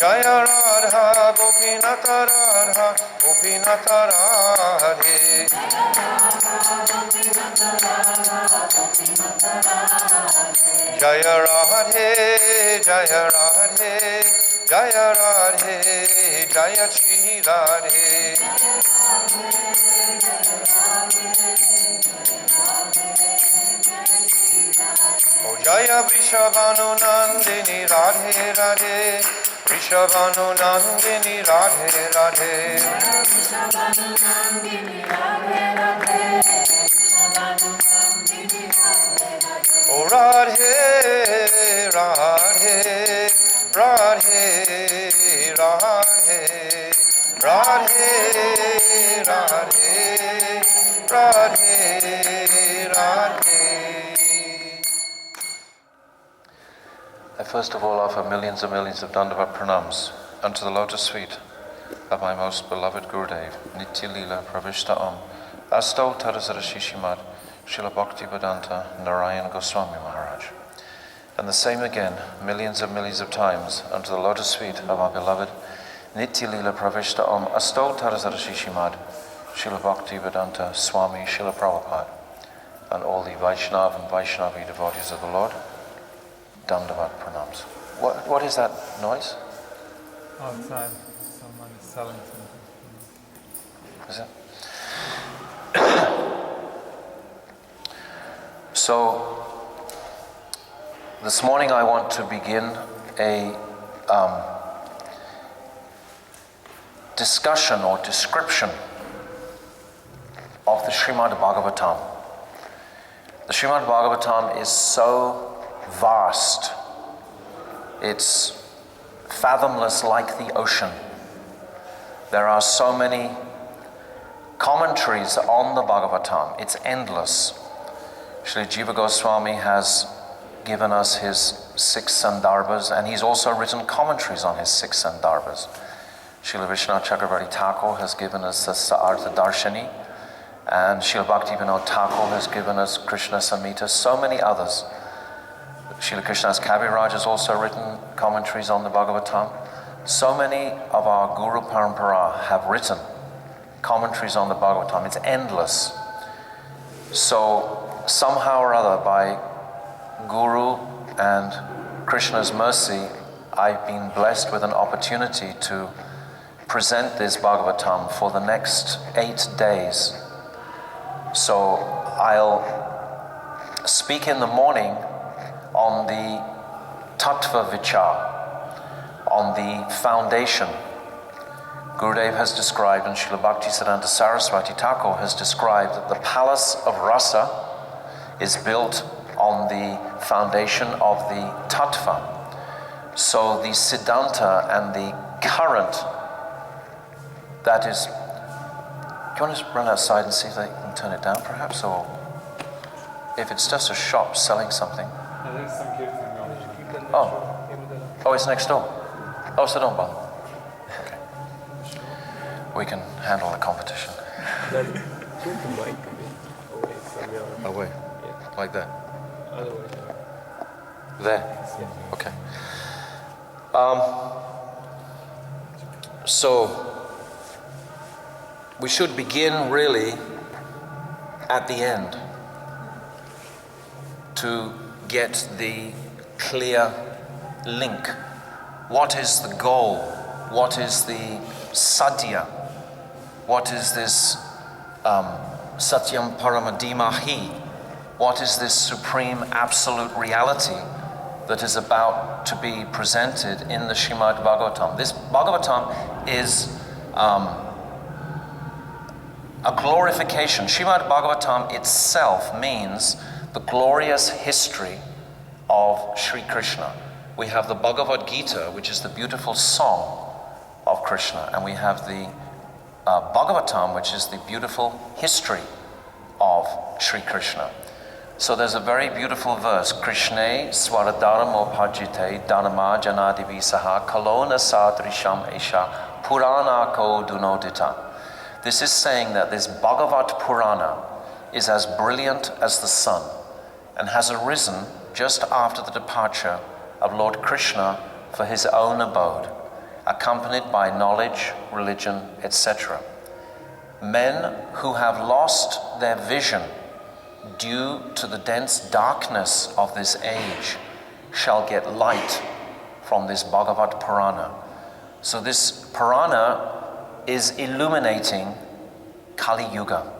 Jaya Radha Gopinath Radha Gopinath Radhe. Jaya Radhe Jaya Radhe Jaya Radhe Jaya Shri Radhe. O Jaya Vrishabhanu Nandini Radhe Radhe Vrishabhanu Nandini Radhe Radhe. O Radhe Radhe Radhe Radhe Radhe Radhe Radhe Radhe. I first of all offer millions and millions of Dandavat pranams unto the lotus feet of my most beloved Gurudev, Nitya Leela Pravishta Om, Astau Tarasara Shishimad, Srila Bhaktivedanta Narayan Goswami Maharaj. And the same again, millions and millions of times, unto the lotus feet of our beloved Nitya Leela Pravishta Om, Astau Tarasara Shishimad, Srila Bhaktivedanta Swami Srila Prabhupada, and all the Vaishnav and Vaishnavi devotees of the Lord. Dandavat pranams. What is that noise? Outside, someone is selling something. Is it? So, this morning I want to begin a discussion or description of the Srimad Bhagavatam. The Srimad Bhagavatam is so vast, it's fathomless like the ocean. There are so many commentaries on the Bhagavatam, it's endless. Srila Jiva Goswami has given us his 6 Sandarbhas, and he's also written commentaries on his 6 Sandarbhas. Srila Vishnu Chakravarti Thakur has given us the Sa'artha Darshani, and Srila Bhaktivinoda Thakur has given us Krishna Samhita, so many others. Srila Krishnadas Kaviraj has also written commentaries on the Bhagavatam. So many of our Guru Parampara have written commentaries on the Bhagavatam. It's endless. So somehow or other, by Guru and Krishna's mercy, I've been blessed with an opportunity to present this Bhagavatam for the next 8 days. So I'll speak in the morning on the Tattva Vichar, on the foundation. Gurudev has described, and Srila Bhaktisiddhanta Saraswati Thakur has described, that the palace of rasa is built on the foundation of the Tattva. So the Siddhanta and the current, that is... Do you want to run outside and see if they can turn it down perhaps, or if it's just a shop selling something? There's some kirtan going. Oh, it's next door. Oh, so don't bother. Okay. We can handle the competition. Away? Like that? There? Okay. So, we should begin really at the end to get the clear link. What is the goal? What is the sadhya? What is this satyam paramadimahi? What is this supreme absolute reality that is about to be presented in the Srimad Bhagavatam? This Bhagavatam is a glorification. Srimad Bhagavatam itself means the glorious history of Sri Krishna. We have the Bhagavad Gita, which is the beautiful song of Krishna, and we have the Bhagavatam, which is the beautiful history of Sri Krishna. So there's a very beautiful verse, Krishne swaradharamo bhajite dhanama janadivi saha kalona sadrisham esha purana ko dunodita. This is saying that this Bhagavat Purana is as brilliant as the sun and has arisen just after the departure of Lord Krishna for his own abode. accompanied by knowledge, religion, etc. Men who have lost their vision due to the dense darkness of this age shall get light from this Bhagavat Purana. So this Purana is illuminating Kali Yuga.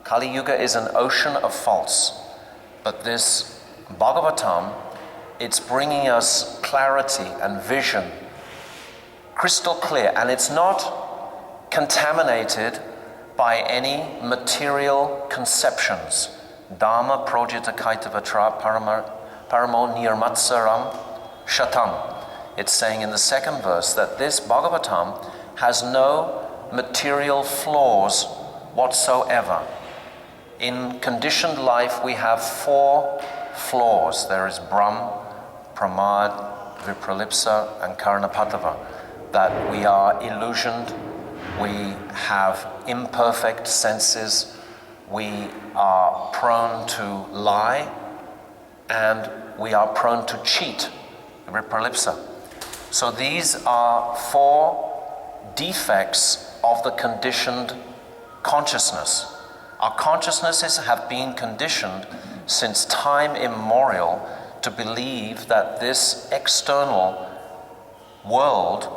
Kali Yuga is an ocean of faults, but this Bhagavatam, it's bringing us clarity and vision, crystal clear, and it's not contaminated by any material conceptions. Dhamma projita kaitavatra paramo nirmatsaram shatam. It's saying in the second verse that this Bhagavatam has no material flaws whatsoever. In conditioned life we have 4 flaws. There is Brahm, Pramad, Vipralipsa and Karanapatava. That we are illusioned, we have imperfect senses, we are prone to lie, and we are prone to cheat, Vipralipsa. So these are 4 defects of the conditioned consciousness. Our consciousnesses have been conditioned since time immemorial to believe that this external world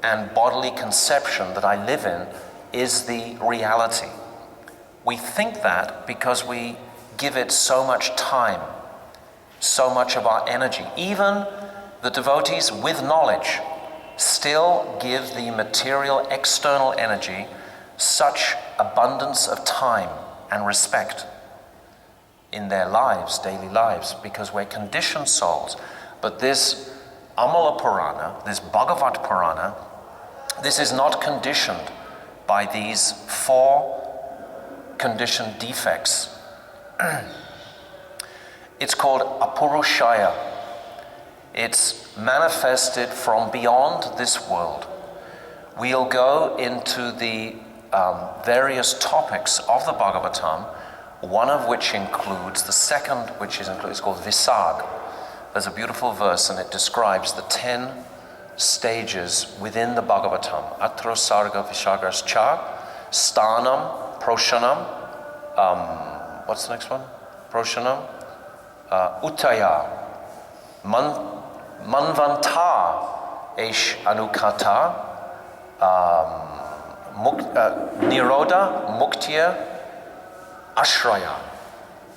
and bodily conception that I live in is the reality. We think that because we give it so much time, so much of our energy. Even the devotees with knowledge still give the material external energy such abundance of time and respect in their lives, daily lives, because we're conditioned souls. But this Amala Purana, this Bhagavat Purana, this is not conditioned by these 4 conditioned defects. It's called Apurushaya. It's manifested from beyond this world. We'll go into the various topics of the Bhagavatam, one of which includes, the second which is called Visag. There's a beautiful verse and it describes the 10 stages within the Bhagavatam. Atra Sarga Vishagas Cha, Stanam, Proshanam, what's the next one? Proshanam, Uttaya, Manvanta, Esh Anukata, Niroda, Muktya, Ashraya.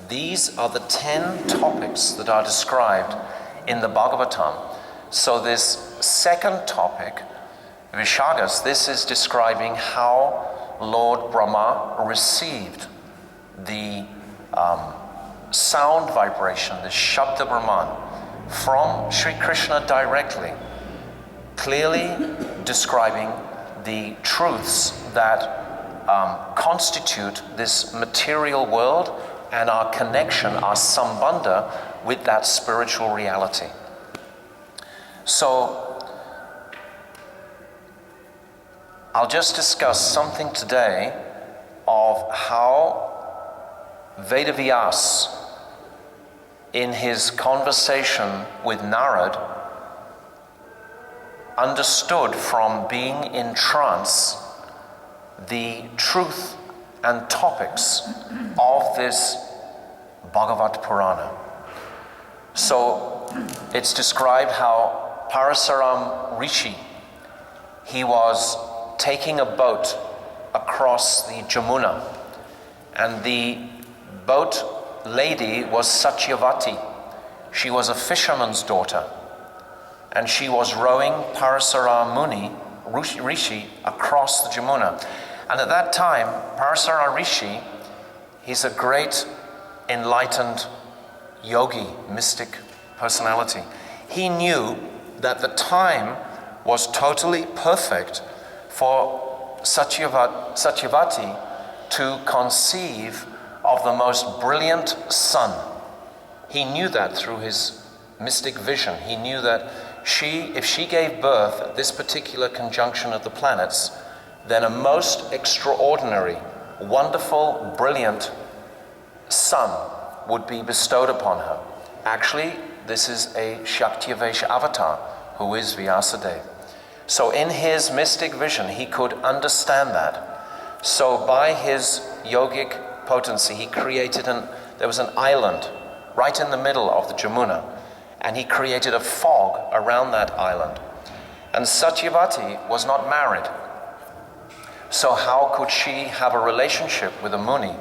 These are the 10 topics that are described in the Bhagavatam. So this second topic, Vishagas, this is describing how Lord Brahma received the sound vibration, the Shabda Brahman, from Sri Krishna directly, clearly describing the truths that constitute this material world and our connection, our sambandha with that spiritual reality. So, I'll just discuss something today of how Vedavyas, in his conversation with Narad, understood from being in trance the truth and topics of this Bhagavat Purana. So it's described how Parasaram Rishi, he was taking a boat across the Jamuna, and the boat lady was Satyavati. She was a fisherman's daughter, and she was rowing Parasara Muni, Rishi, across the Jamuna. And at that time, Parasara Rishi, he's a great enlightened yogi, mystic personality. He knew that the time was totally perfect for Satyavati to conceive of the most brilliant son. He knew that through his mystic vision. He knew that if she gave birth at this particular conjunction of the planets, then a most extraordinary, wonderful, brilliant son would be bestowed upon her. Actually, this is a Shaktivesh avatar who is Vyasadeva. So in his mystic vision, he could understand that. So by his yogic potency, he created there was an island right in the middle of the Jamuna, and he created a fog around that island. And Satyavati was not married. So how could she have a relationship with a Muni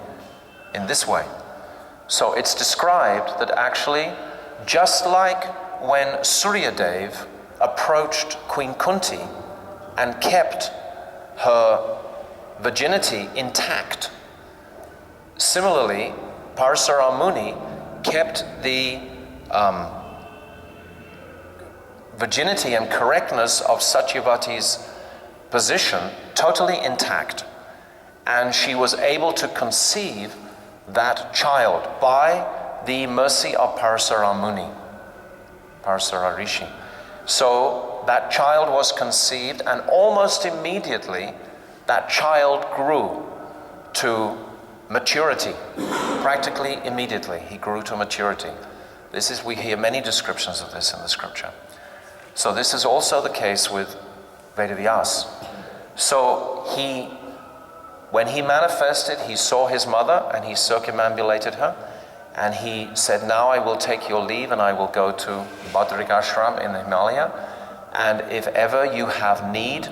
in this way? So it's described that actually, just like when Suryadev approached Queen Kunti and kept her virginity intact, similarly, Parasara Muni kept the virginity and correctness of Satyavati's position totally intact, and she was able to conceive that child by the mercy of Parasara Muni, Parasara Rishi. So that child was conceived, and almost immediately that child grew to maturity. Practically immediately he grew to maturity. We hear many descriptions of this in the scripture. So this is also the case with Vedavyas. So when he manifested, he saw his mother and he circumambulated her, and he said, now I will take your leave and I will go to Badrik Ashram in the Himalaya, and if ever you have need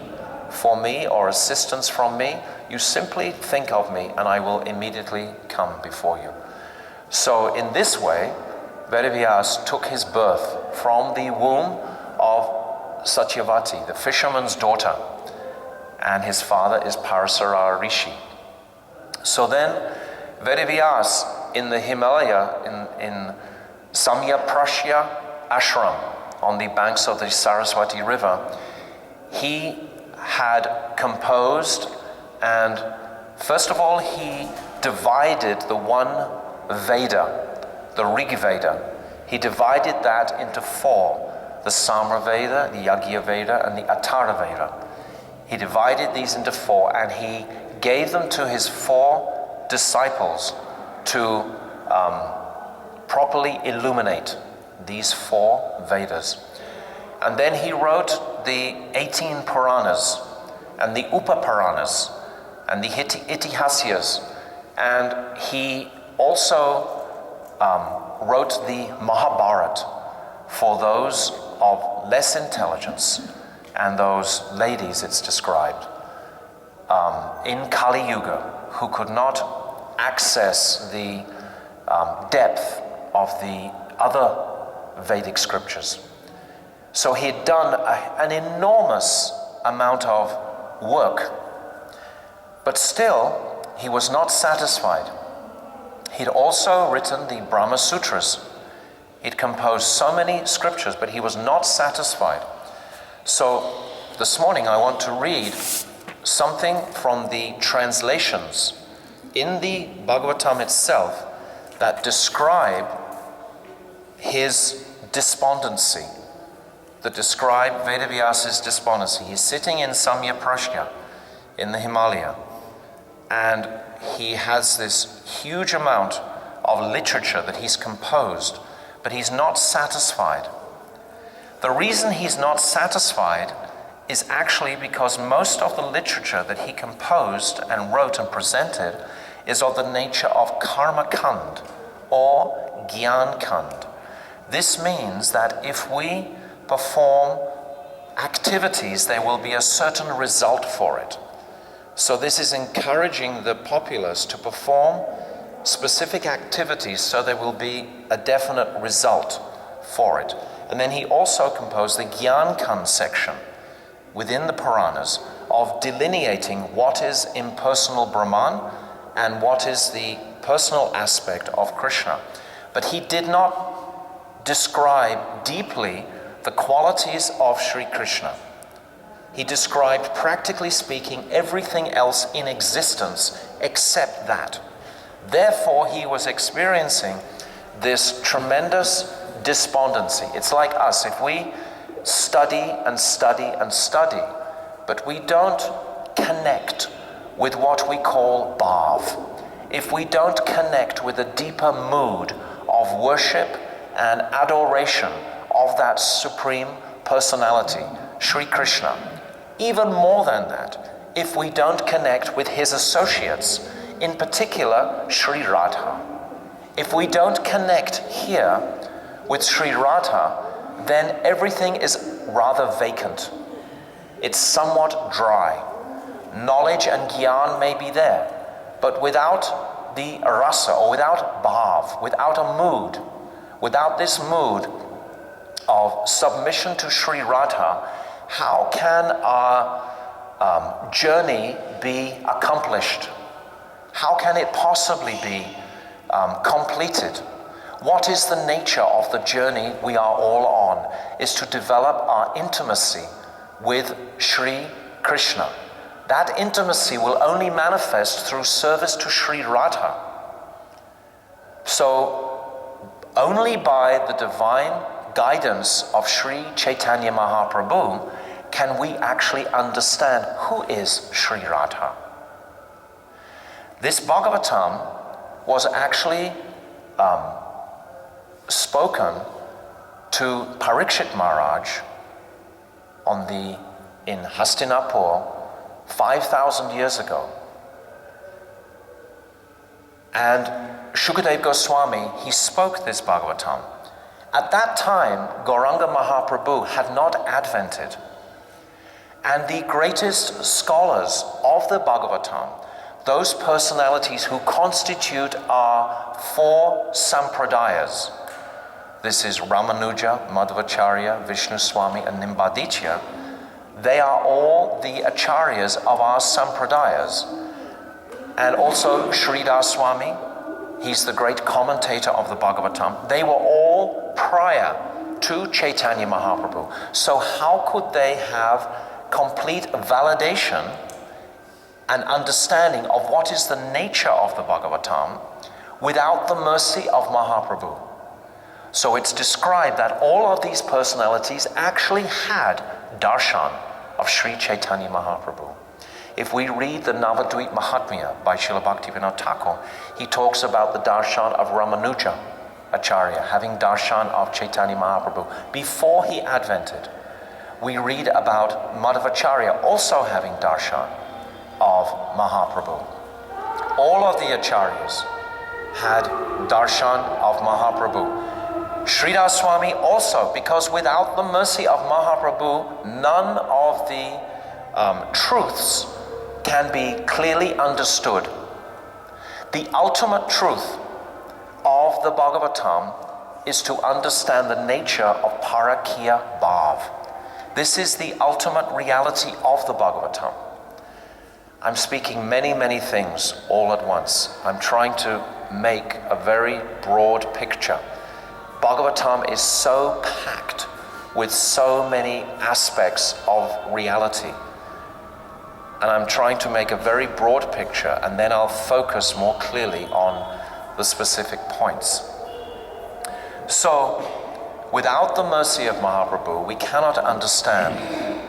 for me or assistance from me, you simply think of me and I will immediately come before you. So in this way, Vedavyas took his birth from the womb of Satyavati, the fisherman's daughter, and his father is Parasara Rishi. So then Vedavyas in the Himalaya, in Samya Prashya Ashram on the banks of the Saraswati River, he had composed, and first of all he divided the one Veda, the Rig Veda. He divided that into four: the Samra Veda, the Yagya Veda, and the Atara Veda. He divided these into four, and he gave them to his four disciples to properly illuminate these four Vedas. And then he wrote the 18 Puranas and the Upapuranas and the Itihasyas, and he also wrote the Mahabharata for those of less intelligence and those ladies, it's described, in Kali Yuga, who could not access the depth of the other Vedic scriptures. So he had done an enormous amount of work, but still he was not satisfied. He'd also written the Brahma Sutras. He'd composed so many scriptures, but he was not satisfied. So this morning I want to read something from the translations in the Bhagavatam itself that describe his despondency, that describe Vedavyas's despondency. He's sitting in Samya Prashya in the Himalaya, and he has this huge amount of literature that he's composed, but he's not satisfied. The reason he's not satisfied is actually because most of the literature that he composed and wrote and presented is of the nature of karma kand or gyan kand. This means that if we perform activities, there will be a certain result for it. So this is encouraging the populace to perform specific activities so there will be a definite result for it. And then he also composed the Gyan Kand section within the Puranas of delineating what is impersonal Brahman and what is the personal aspect of Krishna. But he did not describe deeply the qualities of Sri Krishna. He described, practically speaking, everything else in existence except that. Therefore, he was experiencing this tremendous despondency. It's like us. If we study and study and study, but we don't connect with what we call bhav, if we don't connect with a deeper mood of worship and adoration of that supreme personality, Sri Krishna. Even more than that, if we don't connect with his associates, in particular Sri Radha. If we don't connect here with Sri Radha, then everything is rather vacant. It's somewhat dry. Knowledge and gyan may be there, but without the rasa, or without bhav, without a mood, without this mood of submission to Sri Radha, how can our journey be accomplished? How can it possibly be completed? What is the nature of the journey we are all on? Is to develop our intimacy with Sri Krishna. That intimacy will only manifest through service to Sri Radha. So, only by the divine guidance of Sri Chaitanya Mahaprabhu can we actually understand who is Sri Radha. This Bhagavatam was actually spoken to Parikshit Maharaj in Hastinapur 5,000 years ago. And Shukadeva Goswami, he spoke this Bhagavatam. At that time, Gauranga Mahaprabhu had not advented. And the greatest scholars of the Bhagavatam, those personalities who constitute our four sampradayas, this is Ramanuja, Madhvacharya, Vishnu Swami, and Nimbaditya, they are all the acharyas of our sampradayas. And also Sridhar Swami, he's the great commentator of the Bhagavatam. They were all prior to Chaitanya Mahaprabhu. So how could they have complete validation and understanding of what is the nature of the Bhagavatam without the mercy of Mahaprabhu? So it's described that all of these personalities actually had darshan of Sri Chaitanya Mahaprabhu. If we read the Navadvip Mahatmya by Srila Bhaktivedanta Thakur, he talks about the darshan of Ramanuja Acharya, having darshan of Chaitanya Mahaprabhu before he advented. We read about Madhvacharya also having darshan of Mahaprabhu. All of the acharyas had darshan of Mahaprabhu. Sridhar Swami also, because without the mercy of Mahaprabhu, none of the truths can be clearly understood. The ultimate truth of the Bhagavatam is to understand the nature of Parakiya Bhav. This is the ultimate reality of the Bhagavatam. I'm speaking many things all at once. I'm trying to make a very broad picture. Bhagavatam is so packed with so many aspects of reality. And I'm trying to make a very broad picture, and then I'll focus more clearly on the specific points. So, without the mercy of Mahaprabhu, we cannot understand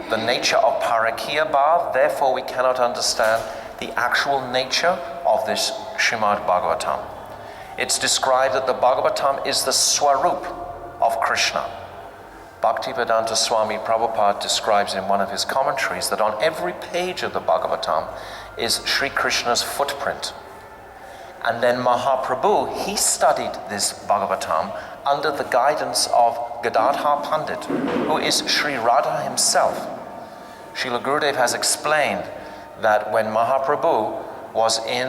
the nature of Parakiya Bhav, therefore we cannot understand the actual nature of this Srimad Bhagavatam. It's described that the Bhagavatam is the Swarup of Krishna. Bhaktivedanta Swami Prabhupada describes in one of his commentaries that on every page of the Bhagavatam is Sri Krishna's footprint. And then Mahaprabhu, he studied this Bhagavatam under the guidance of Gadadhar Pandit, who is Sri Radha himself. Srila Gurudev has explained that when Mahaprabhu was in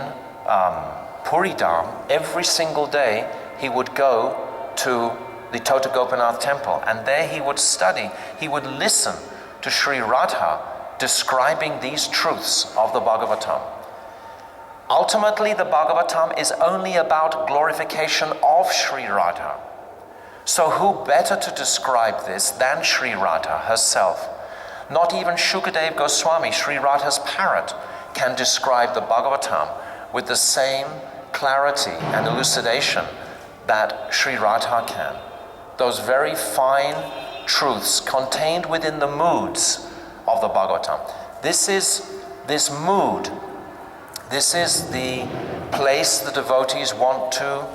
Puridam, every single day he would go to the Tota Gopinath temple, and there he would study, he would listen to Sri Radha describing these truths of the Bhagavatam. Ultimately, the Bhagavatam is only about glorification of Sri Radha. So who better to describe this than Sri Radha herself? Not even Shukadeva Goswami, Sri Radha's parrot, can describe the Bhagavatam with the same clarity and elucidation that Sri Radha can. Those very fine truths contained within the moods of the Bhagavatam. This is this mood. This is the place the devotees want to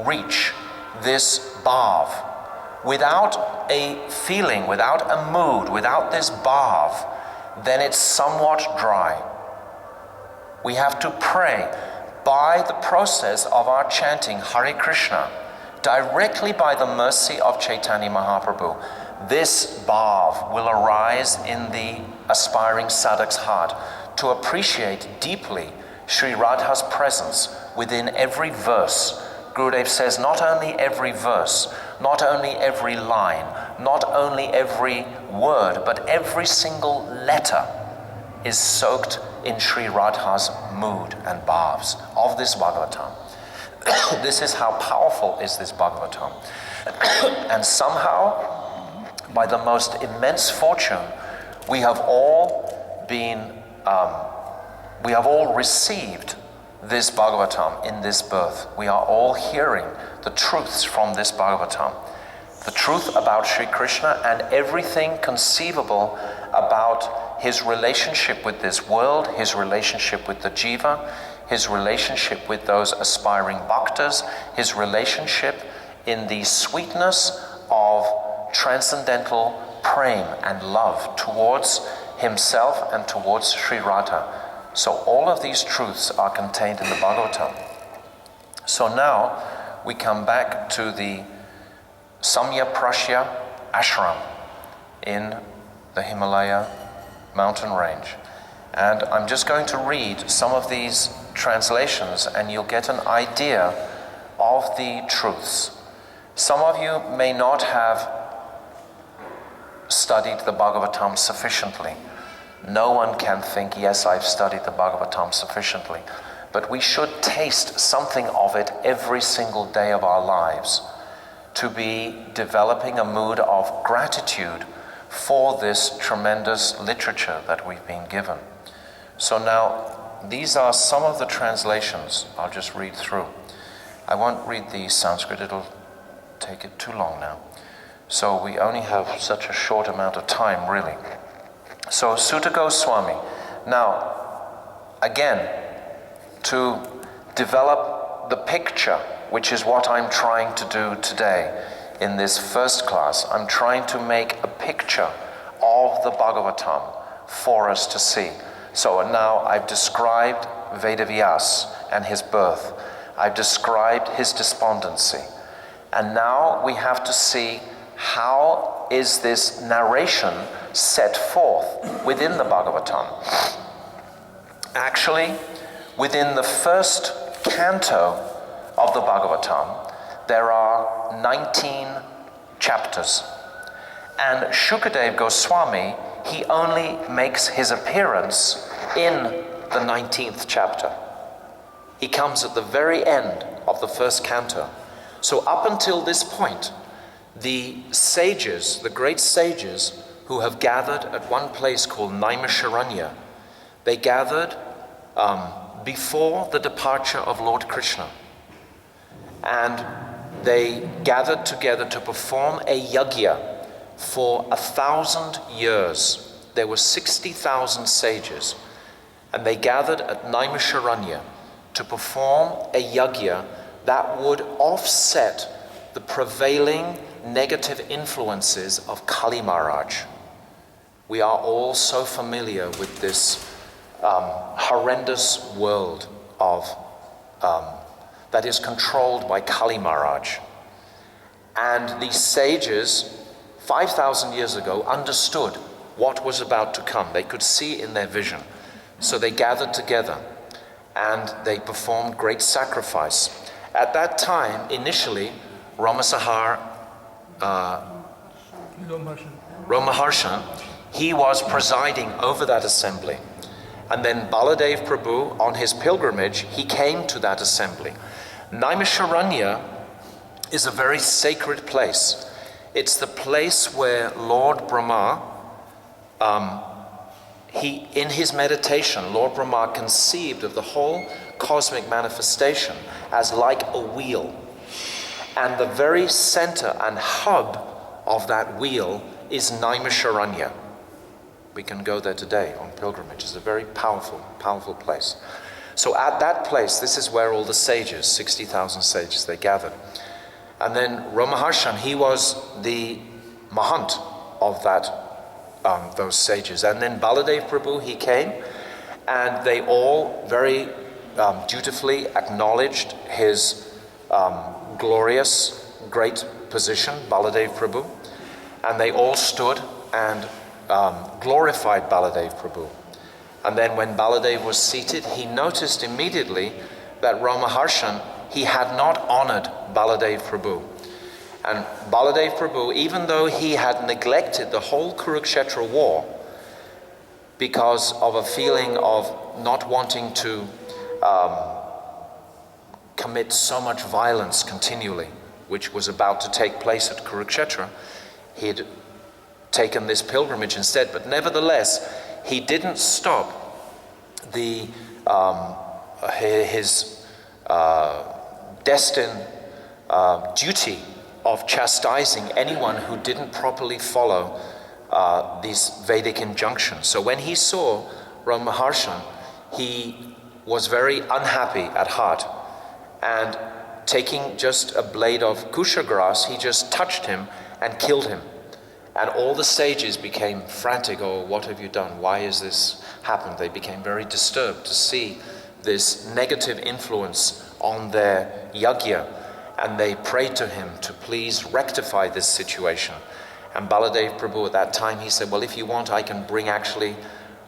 reach, this bhav, without a feeling, without a mood, without this bhav, then it's somewhat dry. We have to pray by the process of our chanting Hare Krishna, directly by the mercy of Chaitanya Mahaprabhu. This bhav will arise in the aspiring sadhak's heart to appreciate deeply Sri Radha's presence within every verse. Gurudev says not only every verse, not only every line, not only every word, but every single letter is soaked in Sri Radha's mood and bhavs of this Bhagavatam. This is how powerful is this Bhagavatam. And somehow, by the most immense fortune, we have all received this Bhagavatam in this birth. We are all hearing the truths from this Bhagavatam. The truth about Sri Krishna and everything conceivable about his relationship with this world, his relationship with the jiva, his relationship with those aspiring bhaktas, his relationship in the sweetness of transcendental prem and love towards himself and towards Sri Radha. So all of these truths are contained in the Bhagavatam. So now we come back to the Samya Prashya ashram in the Himalaya mountain range. And I'm just going to read some of these translations and you'll get an idea of the truths. Some of you may not have studied the Bhagavatam sufficiently. No one can think, yes, I've studied the Bhagavatam sufficiently. But we should taste something of it every single day of our lives to be developing a mood of gratitude for this tremendous literature that we've been given. So now, these are some of the translations. I'll just read through. I won't read the Sanskrit, it'll take it too long now. So we only have such a short amount of time, really. So Sutta Goswami. Now, again, to develop the picture, which is what I'm trying to do today in this first class, I'm trying to make a picture of the Bhagavatam for us to see. So now I've described Vedavyas and his birth. I've described his despondency. And now we have to see how is this narration set forth within the Bhagavatam. Actually, within the first canto of the Bhagavatam, there are 19 chapters. And Shukadev Goswami, he only makes his appearance in the 19th chapter. He comes at the very end of the first canto. So up until this point, the sages, the great sages who have gathered at one place called Naimisharanya, they gathered before the departure of Lord Krishna. And they gathered together to perform a yajna for 1,000 years. There were 60,000 sages, and they gathered at Naimisharanya to perform a yajna that would offset the prevailing negative influences of Kali Maharaj. We are all so familiar with this horrendous world of that is controlled by Kali Maharaj. And these sages, 5,000 years ago, understood what was about to come. They could see in their vision. So they gathered together and they performed great sacrifice. At that time, initially, Ramaharshan, he was presiding over that assembly. And then Baladev Prabhu, on his pilgrimage, he came to that assembly. Naimisharanya is a very sacred place. It's the place where Lord Brahma, in his meditation, Lord Brahma conceived of the whole cosmic manifestation as like a wheel. And the very center and hub of that wheel is Naimisharanya. We can go there today on pilgrimage. It's a very powerful, powerful place. So at that place, this is where all the sages, 60,000 sages, they gathered. And then Ramaharshan, he was the Mahant of those sages. And then Baladev Prabhu, he came, and they all very dutifully acknowledged his glorious, great position, Baladev Prabhu, and they all stood and glorified Baladev Prabhu. And then when Baladev was seated, he noticed immediately that Ramaharshan, he had not honored Baladev Prabhu. And Baladev Prabhu, even though he had neglected the whole Kurukshetra war because of a feeling of not wanting to commit so much violence continually, which was about to take place at Kurukshetra, he had taken this pilgrimage instead. But nevertheless, he didn't stop his destined duty of chastising anyone who didn't properly follow these Vedic injunctions. So when he saw Ramaharshan, he was very unhappy at heart, and taking just a blade of kusha grass, he just touched him and killed him. And all the sages became frantic. Oh, what have you done? Why has this happened? They became very disturbed to see this negative influence on their yajna, and they prayed to him to please rectify this situation. And Baladev Prabhu at that time, he said, well, if you want, I can bring actually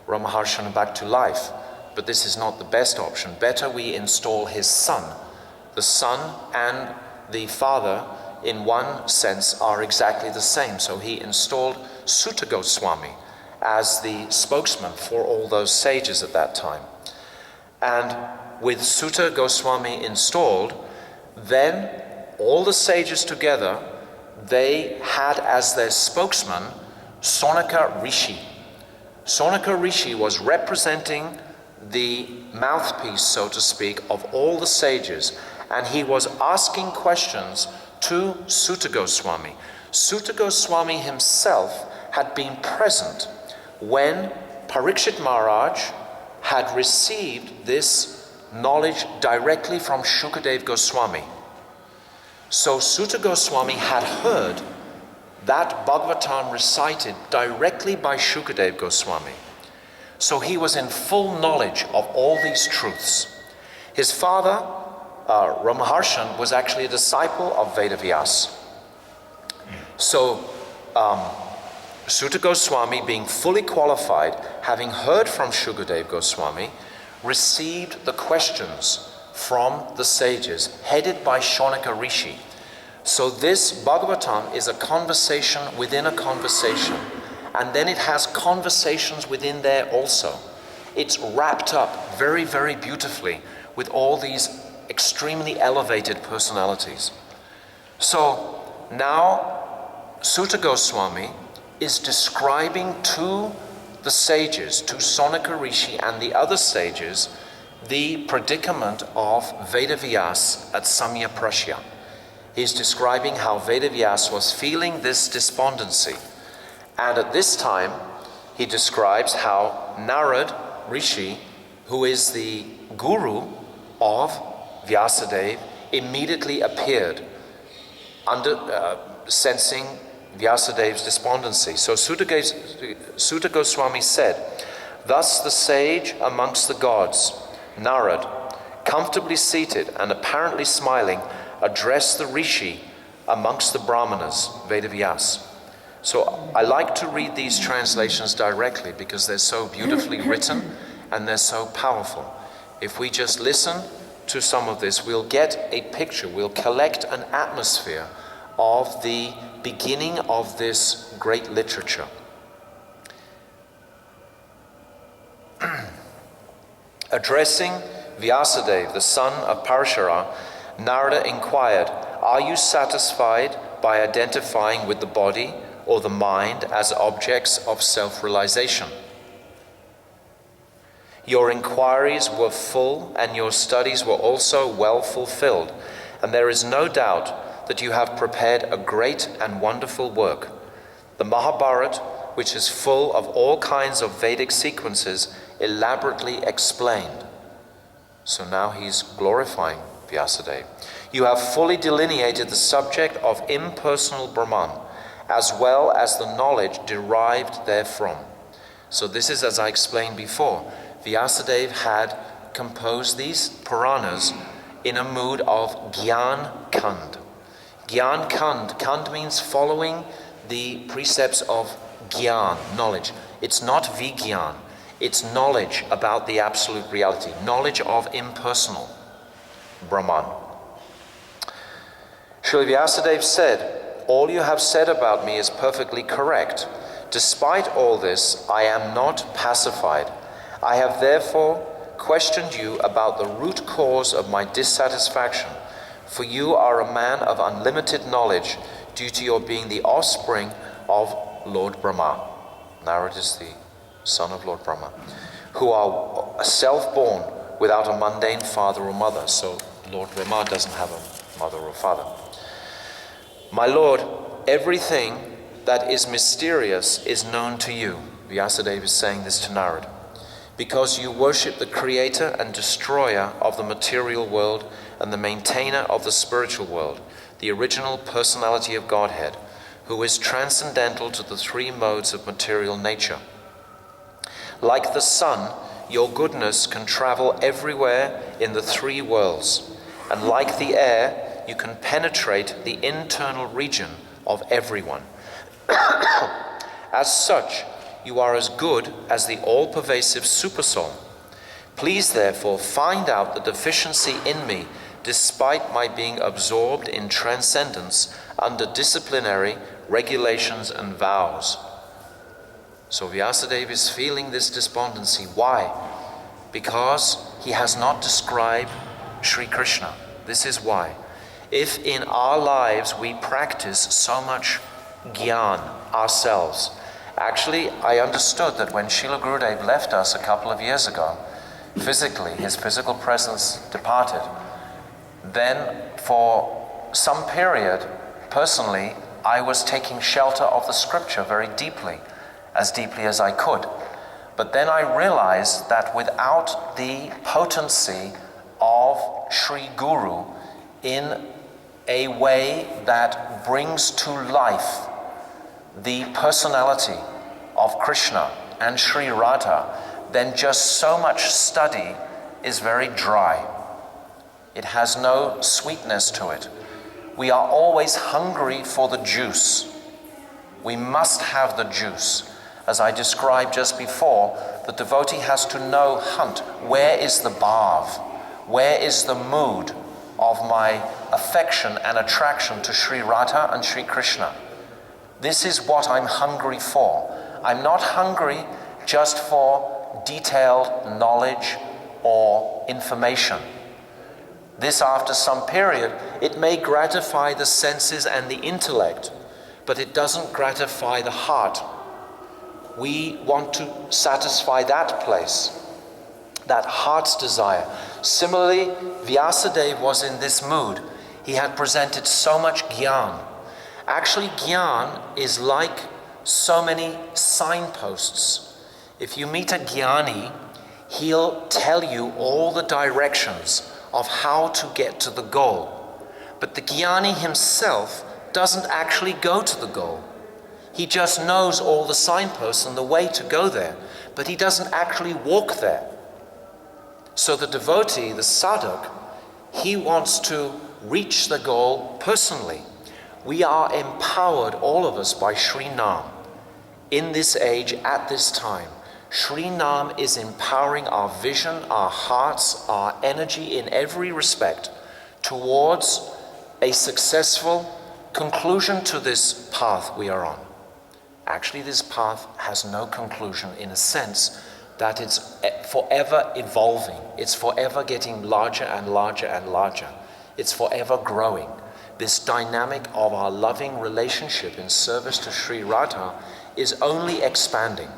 Ramaharshan back to life, but this is not the best option. Better we install his son. The son and the father, in one sense, are exactly the same. So he installed Sutta Goswami as the spokesman for all those sages at that time. And with Sutta Goswami installed, then all the sages together, they had as their spokesman Sonaka Rishi. Sonaka Rishi was representing the mouthpiece, so to speak, of all the sages, and he was asking questions to Sutta Goswami. Sutta Goswami himself had been present when Parikshit Maharaj had received this knowledge directly from Shukadev Goswami. So Sutta Goswami had heard that Bhagavatam recited directly by Shukadev Goswami. So he was in full knowledge of all these truths. His father, Ramaharshan, was actually a disciple of Vedavyas. So Sutta Goswami, being fully qualified, having heard from Shukadev Goswami, received the questions from the sages, headed by Shonaka Rishi. So this Bhagavatam is a conversation within a conversation, and then it has conversations within there also. It's wrapped up very, very beautifully with all these extremely elevated personalities. So now Sutta Goswami is describing to the sages, to Sonaka Rishi and the other sages, the predicament of Vedavyas at Samya Prashya. He's describing how Vedavyas was feeling this despondency. And at this time, he describes how Narad Rishi, who is the guru of Vyasadeva, immediately appeared, sensing Vyasadev's despondency. So Sutta Goswami said, thus the sage amongst the gods, Narad, comfortably seated and apparently smiling, addressed the Rishi amongst the Brahmanas, Vedavyas. So I like to read these translations directly because they're so beautifully written and they're so powerful. If we just listen to some of this, we'll get a picture, we'll collect an atmosphere of the beginning of this great literature. Addressing Vyasadeva, the son of Parashara, Narada inquired, are you satisfied by identifying with the body or the mind as objects of self-realization? Your inquiries were full and your studies were also well fulfilled, and there is no doubt that you have prepared a great and wonderful work. The Mahabharata, which is full of all kinds of Vedic sequences, elaborately explained. So now he's glorifying Vyasadeva. You have fully delineated the subject of impersonal Brahman, as well as the knowledge derived therefrom. So this is, as I explained before, Vyasadeva had composed these Puranas in a mood of Gyan Kand. Gyan Kand. Kand means following the precepts of Gyan, knowledge. It's not Vigyan. It's knowledge about the absolute reality. Knowledge of impersonal Brahman. Srila Vyasadeva said, all you have said about me is perfectly correct. Despite all this, I am not pacified. I have therefore questioned you about the root cause of my dissatisfaction, for you are a man of unlimited knowledge due to your being the offspring of Lord Brahma. Narad is the son of Lord Brahma, who are self-born without a mundane father or mother. So Lord Brahma doesn't have a mother or father. My Lord, everything that is mysterious is known to you. Vyasadeva is saying this to Narad. Because you worship the creator and destroyer of the material world and the maintainer of the spiritual world, the original personality of Godhead, who is transcendental to the three modes of material nature. Like the sun, your goodness can travel everywhere in the three worlds, and like the air, you can penetrate the internal region of everyone. As such, you are as good as the all-pervasive supersoul. Please, therefore, find out the deficiency in me, despite my being absorbed in transcendence under disciplinary regulations and vows. So Vyasadeva is feeling this despondency. Why? Because he has not described Sri Krishna. This is why. If in our lives we practice so much Gyan ourselves, actually I understood that when Srila Gurudev left us a couple of years ago, physically, his physical presence departed, then for some period, personally, I was taking shelter of the scripture very deeply as I could. But then I realized that without the potency of Sri Guru in a way that brings to life the personality of Krishna and Sri Radha, then just so much study is very dry. It has no sweetness to it. We are always hungry for the juice. We must have the juice. As I described just before, the devotee has to hunt, where is the bhav? Where is the mood of my affection and attraction to Sri Radha and Sri Krishna? This is what I'm hungry for. I'm not hungry just for detailed knowledge or information. This, after some period, it may gratify the senses and the intellect, but it doesn't gratify the heart. We want to satisfy that place, that heart's desire. Similarly, Vyasadeva was in this mood. He had presented so much Gyan. Actually, Gyan is like so many signposts. If you meet a Gyani, he'll tell you all the directions of how to get to the goal. But the Gyani himself doesn't actually go to the goal. He just knows all the signposts and the way to go there, but he doesn't actually walk there. So the devotee, the sadhak, he wants to reach the goal personally. We are empowered, all of us, by Sri Nam. In this age, at this time, Sri Nam is empowering our vision, our hearts, our energy in every respect towards a successful conclusion to this path we are on. Actually, this path has no conclusion, in a sense that it's forever evolving. It's forever getting larger and larger and larger. It's forever growing. This dynamic of our loving relationship in service to Sri Radha is only expanding.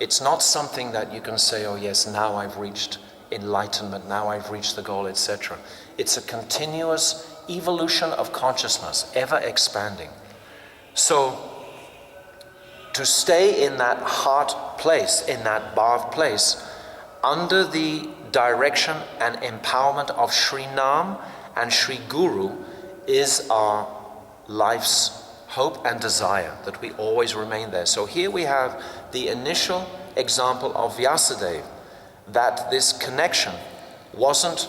It's not something that you can say, oh yes, now I've reached enlightenment, now I've reached the goal, etc. It's a continuous evolution of consciousness, ever expanding. So, to stay in that heart place, in that bhav place, under the direction and empowerment of Sri Nam and Sri Guru is our life's hope and desire, that we always remain there. So here we have the initial example of Vyasadeva, that this connection wasn't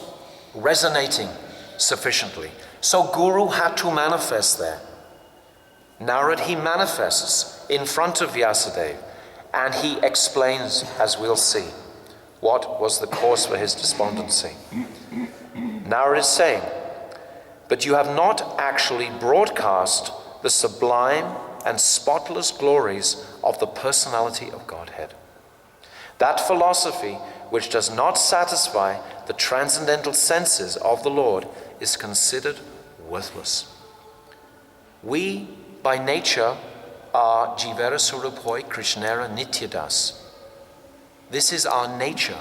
resonating sufficiently. So Guru had to manifest there. Narad, he manifests in front of Vyasadeva, and he explains, as we'll see, what was the cause for his despondency. Narad is saying, but you have not actually broadcast the sublime and spotless glories of the personality of Godhead. That philosophy which does not satisfy the transcendental senses of the Lord is considered worthless. We, by nature, are Jivera Surupoi Krishnera Nityadas. This is our nature.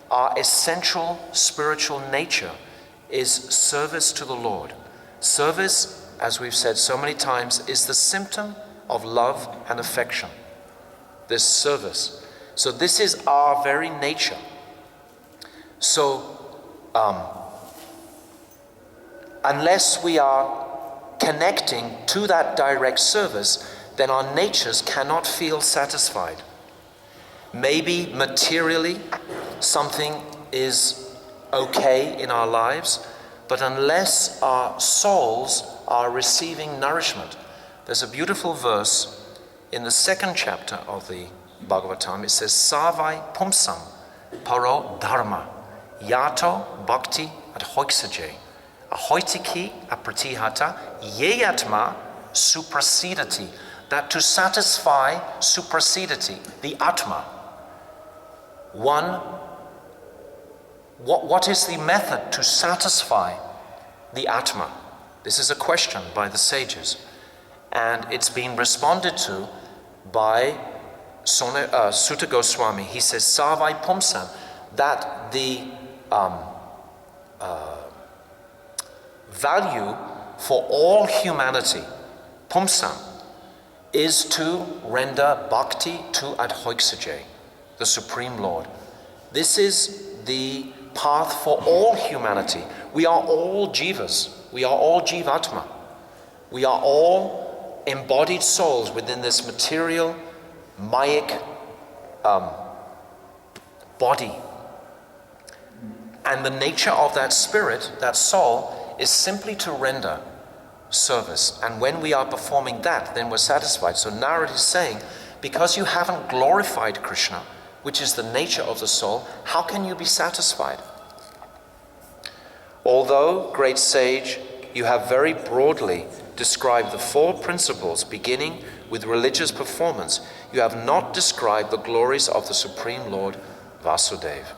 Our essential spiritual nature is service to the Lord. Service, as we've said so many times, is the symptom of love and affection. This service. So this is our very nature. So, unless we are connecting to that direct service, then our natures cannot feel satisfied. Maybe materially something is okay in our lives, but unless our souls are receiving nourishment. There's a beautiful verse in the 2nd chapter of the Bhagavatam. It says, Savai pumsam paro dharma yato bhakti adhoiksaje ahoitiki apratihata yeyatma suprasidati. That to satisfy suprasidati, the Atma. One, what is the method to satisfy the Atma? This is a question by the sages, and it's been responded to by Sutta Goswami. He says, Savai Pumsam, that the value for all humanity, Pumsam, is to render bhakti to Adhoiksaje, the Supreme Lord. This is the path for all humanity. We are all jivas. We are all jivatma. We are all embodied souls within this material, mayic body. And the nature of that spirit, that soul, is simply to render service. And when we are performing that, then we're satisfied. So Narad is saying, because you haven't glorified Krishna, which is the nature of the soul, how can you be satisfied? Although, great sage, you have very broadly described the 4 principles beginning with religious performance, you have not described the glories of the Supreme Lord Vasudeva.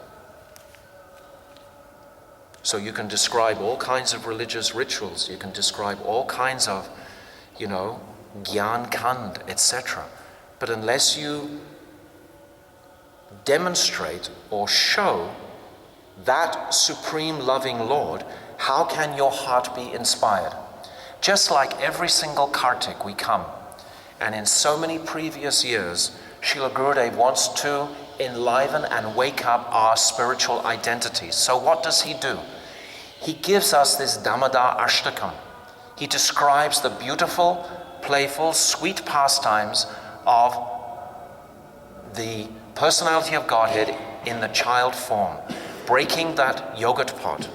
So you can describe all kinds of religious rituals, you can describe all kinds of, Gyan Kand, etc. But unless you demonstrate or show that supreme loving Lord, how can your heart be inspired? Just like every single Kartik we come, and in so many previous years, Srila Gurudev wants to enliven and wake up our spiritual identities. So what does he do? He gives us this Damodar Ashtakam. He describes the beautiful, playful, sweet pastimes of the personality of Godhead in the child form, breaking that yogurt pot.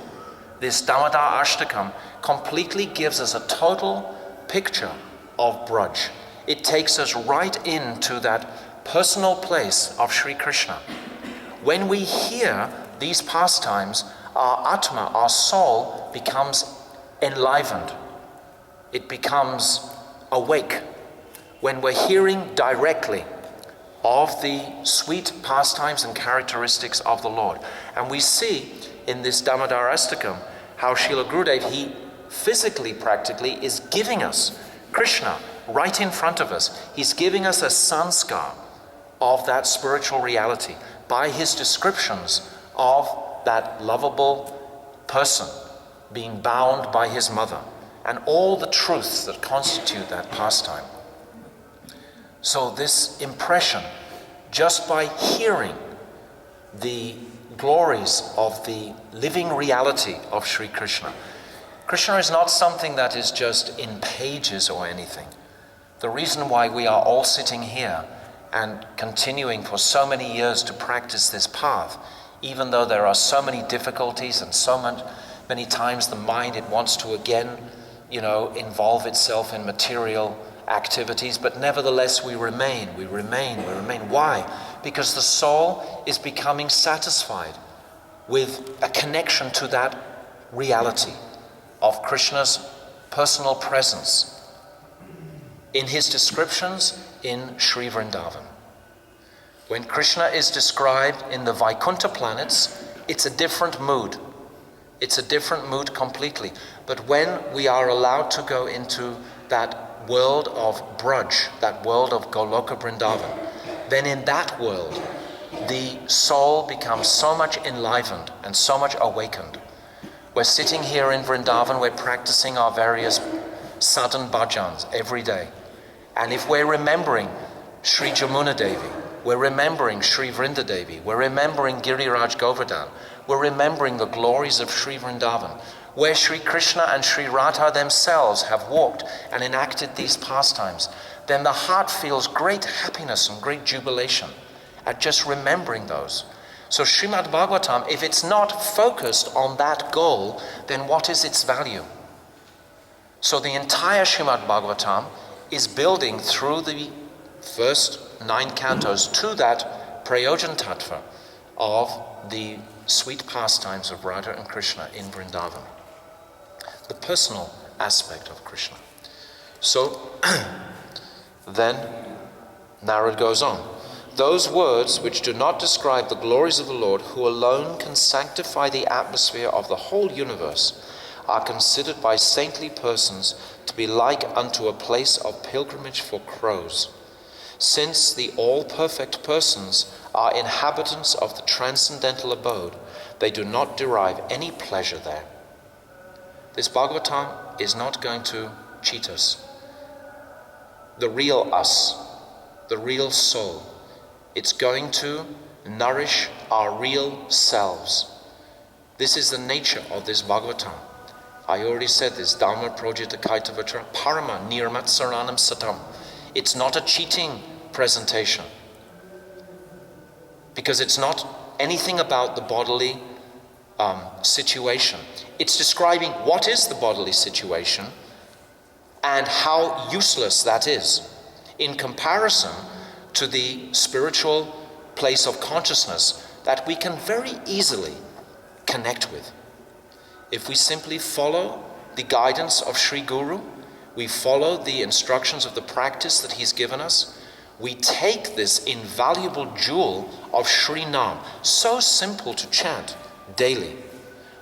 This Damodar Ashtakam completely gives us a total picture of Braj. It takes us right into that personal place of Sri Krishna. When we hear these pastimes, our Atma, our soul, becomes enlivened. It becomes awake. When we're hearing directly of the sweet pastimes and characteristics of the Lord. And we see in this Damodar Astakam how Srila Gurudev, he physically, practically, is giving us Krishna right in front of us. He's giving us a sanskar of that spiritual reality by his descriptions of that lovable person being bound by his mother and all the truths that constitute that pastime. So this impression, just by hearing the glories of the living reality of Sri Krishna, Krishna is not something that is just in pages or anything. The reason why we are all sitting here and continuing for so many years to practice this path, even though there are so many difficulties and many times the mind, it wants to again, involve itself in material activities, but nevertheless we remain. Why? Because the soul is becoming satisfied with a connection to that reality of Krishna's personal presence in his descriptions in Sri Vrindavan. When Krishna is described in the Vaikuntha planets, it's a different mood. It's a different mood completely. But when we are allowed to go into that world of Braj, that world of Goloka Vrindavan, then in that world, the soul becomes so much enlivened and so much awakened. We're sitting here in Vrindavan, we're practicing our various sadhan bhajans every day. And if we're remembering Sri Jamuna Devi, we're remembering Sri Vrinda Devi, we're remembering Giriraj Govardhan, we're remembering the glories of Sri Vrindavan, where Sri Krishna and Sri Radha themselves have walked and enacted these pastimes, then the heart feels great happiness and great jubilation at just remembering those. So Srimad Bhagavatam, if it's not focused on that goal, then what is its value? So the entire Srimad Bhagavatam is building through the first 9 cantos to that Prayojan Tattva of the sweet pastimes of Radha and Krishna in Vrindavan. The personal aspect of Krishna. So then Narad goes on. Those words which do not describe the glories of the Lord, who alone can sanctify the atmosphere of the whole universe, are considered by saintly persons to be like unto a place of pilgrimage for crows, since the all-perfect persons are inhabitants of the transcendental abode. They do not derive any pleasure there. This Bhagavatam is not going to cheat us. The real us, the real soul, it's going to nourish our real selves. This is the nature of this Bhagavatam. I already said this, Dhamma Projita Kaitavatra Parama Nirmat Saranam Satam. It's not a cheating presentation, because it's not anything about the bodily situation. It's describing what is the bodily situation and how useless that is in comparison to the spiritual place of consciousness that we can very easily connect with. If we simply follow the guidance of Sri Guru, we follow the instructions of the practice that he's given us, we take this invaluable jewel of Sri Nam, so simple to chant daily.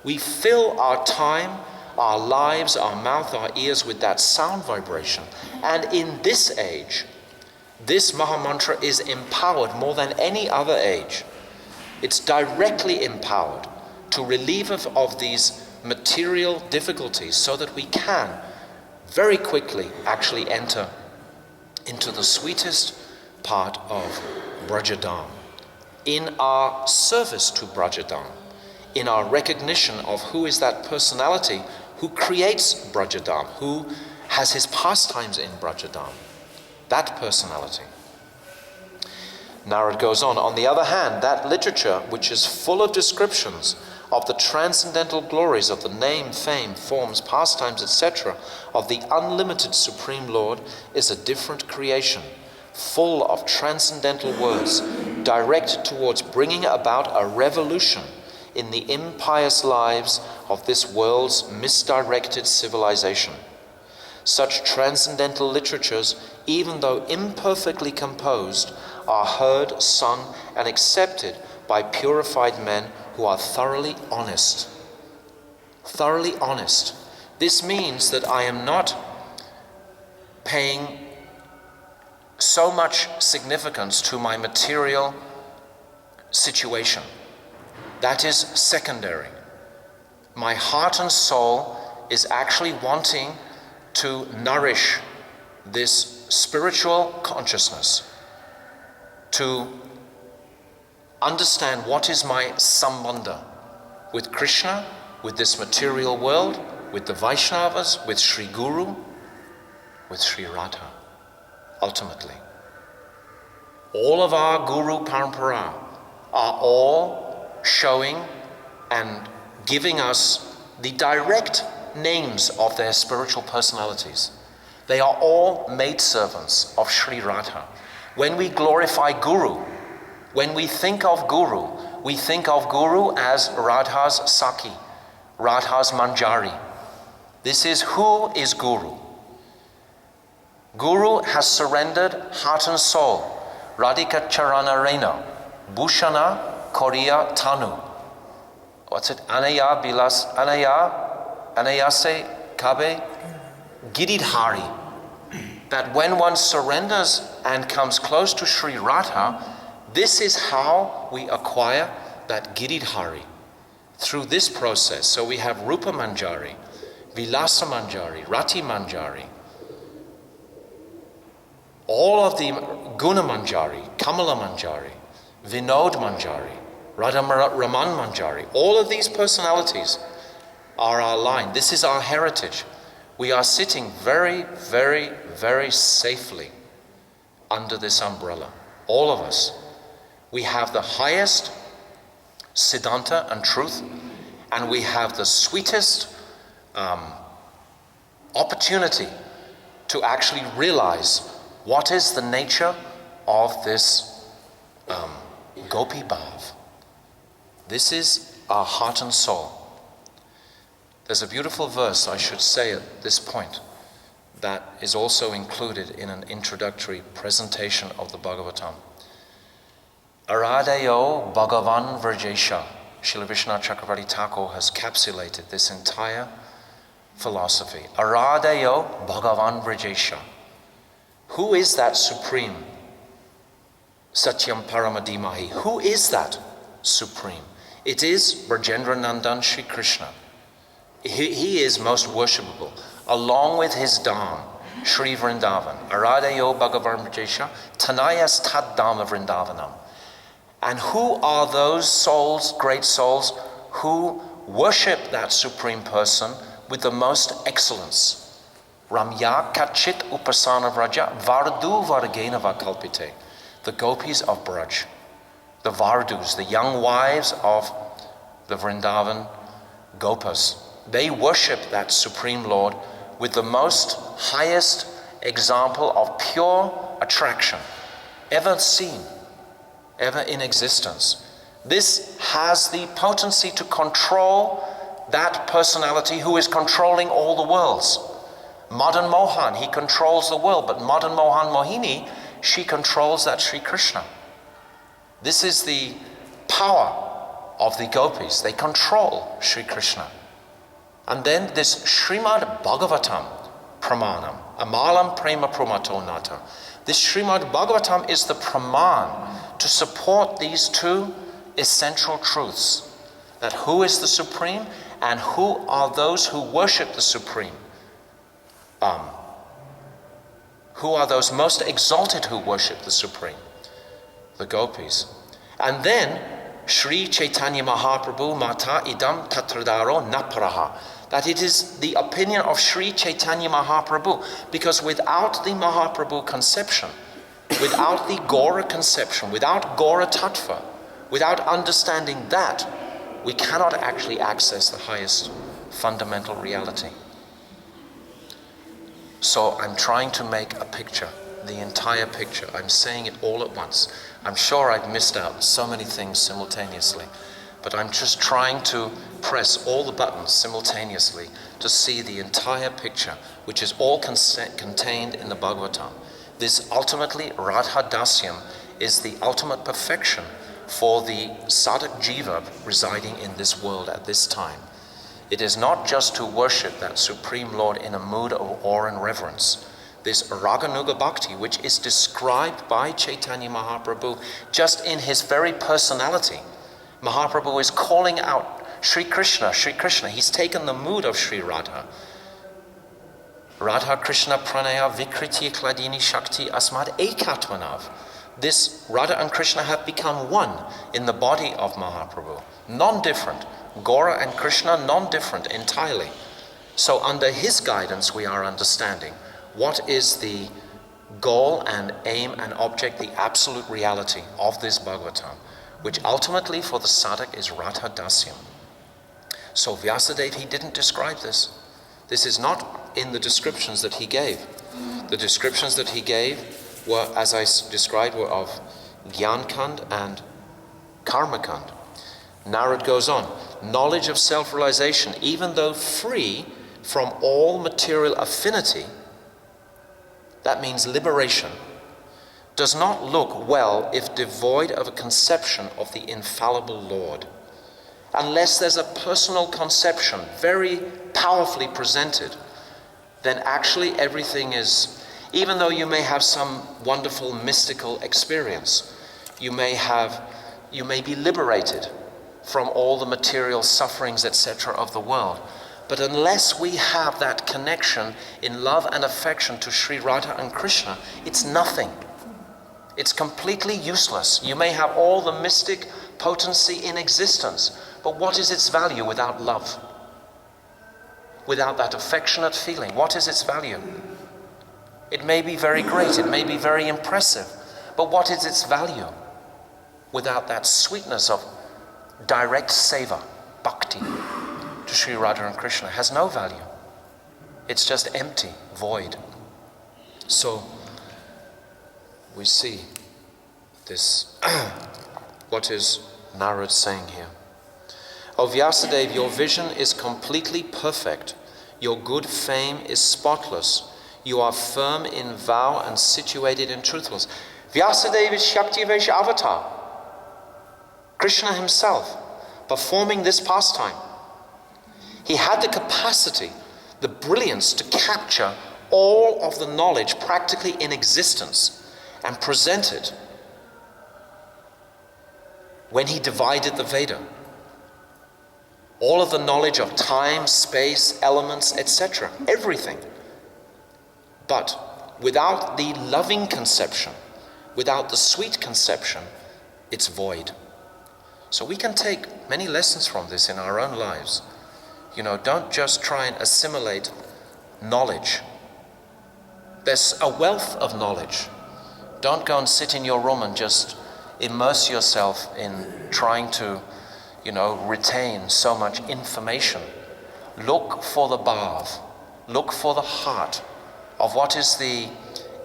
We fill our time, our lives, our mouth, our ears with that sound vibration. And in this age, this Mahamantra is empowered more than any other age. It's directly empowered to relieve of these material difficulties so that we can very quickly actually enter into the sweetest part of Brajadam, in our service to Brajadam, in our recognition of who is that personality who creates Brajadam, who has his pastimes in Brajadam, that personality. Narad goes on the other hand, that literature which is full of descriptions of the transcendental glories of the name, fame, forms, pastimes, etc., of the unlimited Supreme Lord, is a different creation, full of transcendental words, directed towards bringing about a revolution in the impious lives of this world's misdirected civilization. Such transcendental literatures, even though imperfectly composed, are heard, sung, and accepted by purified men who are thoroughly honest. Thoroughly honest. This means that I am not paying so much significance to my material situation. That is secondary. My heart and soul is actually wanting to nourish this spiritual consciousness, to understand what is my sambandha with Krishna, with this material world, with the Vaishnavas, with Sri Guru, with Sri Radha, ultimately. All of our Guru Parampara are all showing and giving us the direct names of their spiritual personalities. They are all maidservants of Sri Radha. When we glorify Guru, when we think of Guru as Radha's Saki, Radha's Manjari. This is who is Guru. Guru has surrendered heart and soul. Radhika Charana Rena, Bhushana Koriya Tanu. What's it? Anaya Bilas, Anayase Kabe Giridhari. That when one surrenders and comes close to Sri Radha, this is how we acquire that Giridhari. Through this process. So we have Rupa Manjari, Vilasa Manjari, Rati Manjari, all of the Guna Manjari, Kamala Manjari, Vinod Manjari, Radha Raman Manjari, all of these personalities are our line. This is our heritage. We are sitting very, very, very safely under this umbrella. All of us. We have the highest Siddhanta and truth, and we have the sweetest opportunity to actually realize what is the nature of this Gopi Bhav. This is our heart and soul. There's a beautiful verse I should say at this point that is also included in an introductory presentation of the Bhagavatam. Aradayo Bhagavan Vrajesha. Srila Vishwanath Chakravarti Thakur has capsulated this entire philosophy. Aradayo Bhagavan Vrajesha. Who is that supreme? Satyam Paramadimahi. Who is that supreme? It is Brajendra Nandan Shri Krishna. He is most worshipable, along with his Dham, Sri Vrindavan. Aradayo Bhagavan Vrajesha. Tanayas Tad Dhama Vrindavanam. And who are those souls, great souls, who worship that Supreme Person with the most excellence? Ramya Kachit Upasana Vraja Vardu Vargena Vakalpite. The gopis of Braj, the Vardus, the young wives of the Vrindavan Gopas. They worship that Supreme Lord with the most highest example of pure attraction ever seen, ever in existence. This has the potency to control that personality who is controlling all the worlds. Madan Mohan, he controls the world, but Madan Mohan Mohini, she controls that Sri Krishna. This is the power of the gopis. They control Sri Krishna. And then this Srimad Bhagavatam Pramanam, Amalam Prema Pramato Nata. This Srimad Bhagavatam is the Praman to support these two essential truths. That who is the Supreme and who are those who worship the Supreme. Who are those most exalted who worship the Supreme? The gopis. And then Sri Chaitanya Mahaprabhu Mata Idam Tatradaro Naparaha. That it is the opinion of Sri Chaitanya Mahaprabhu, because without the Mahaprabhu conception, without the Gora conception, without Gora Tattva, without understanding that, we cannot actually access the highest fundamental reality. So I'm trying to make a picture, the entire picture. I'm saying it all at once. I'm sure I've missed out so many things simultaneously, but I'm just trying to press all the buttons simultaneously to see the entire picture, which is all contained in the Bhagavatam. This ultimately, Radha Dasyam, is the ultimate perfection for the sadhak jiva residing in this world at this time. It is not just to worship that Supreme Lord in a mood of awe and reverence. This Raganuga Bhakti, which is described by Chaitanya Mahaprabhu just in his very personality. Mahaprabhu is calling out Sri Krishna, Sri Krishna. He's taken the mood of Sri Radha. Radha Krishna Pranaya Vikriti Kladini Shakti Asmad Ekatvanav. This Radha and Krishna have become one in the body of Mahaprabhu. Non-different. Gora and Krishna, non-different entirely. So under his guidance, we are understanding what is the goal and aim and object, the absolute reality of this Bhagavatam, which ultimately for the sadhak is Radha Dasyam. So Vyasadeva, he didn't describe this. This is not in the descriptions that he gave. The descriptions that he gave were, as I described, were of Gyankand and Karmakand. Narad goes on, knowledge of self-realization, even though free from all material affinity, that means liberation, does not look well if devoid of a conception of the infallible Lord. Unless there's a personal conception very powerfully presented, then actually everything is, even though you may have some wonderful mystical experience, you may be liberated from all the material sufferings, etc. of the world. But unless we have that connection in love and affection to Sri Radha and Krishna, it's nothing. It's completely useless. You may have all the mystic potency in existence, but what is its value without love? Without that affectionate feeling, what is its value? It may be very great, it may be very impressive, but what is its value without that sweetness of direct seva, bhakti, to Sri Radha and Krishna? It has no value. It's just empty, void. So we see this, what is Narad saying here? O Vyasadeva, your vision is completely perfect. Your good fame is spotless. You are firm in vow and situated in truthfulness. Vyasadeva is Shaktivesha avatar. Krishna himself, performing this pastime. He had the capacity, the brilliance to capture all of the knowledge practically in existence and present it when he divided the Veda. All of the knowledge of time, space, elements, etc. Everything. But without the loving conception, without the sweet conception, it's void. So we can take many lessons from this in our own lives. Don't just try and assimilate knowledge. There's a wealth of knowledge. Don't go and sit in your room and just immerse yourself in trying to, retain so much information. Look for the bhav. Look for the heart of what is the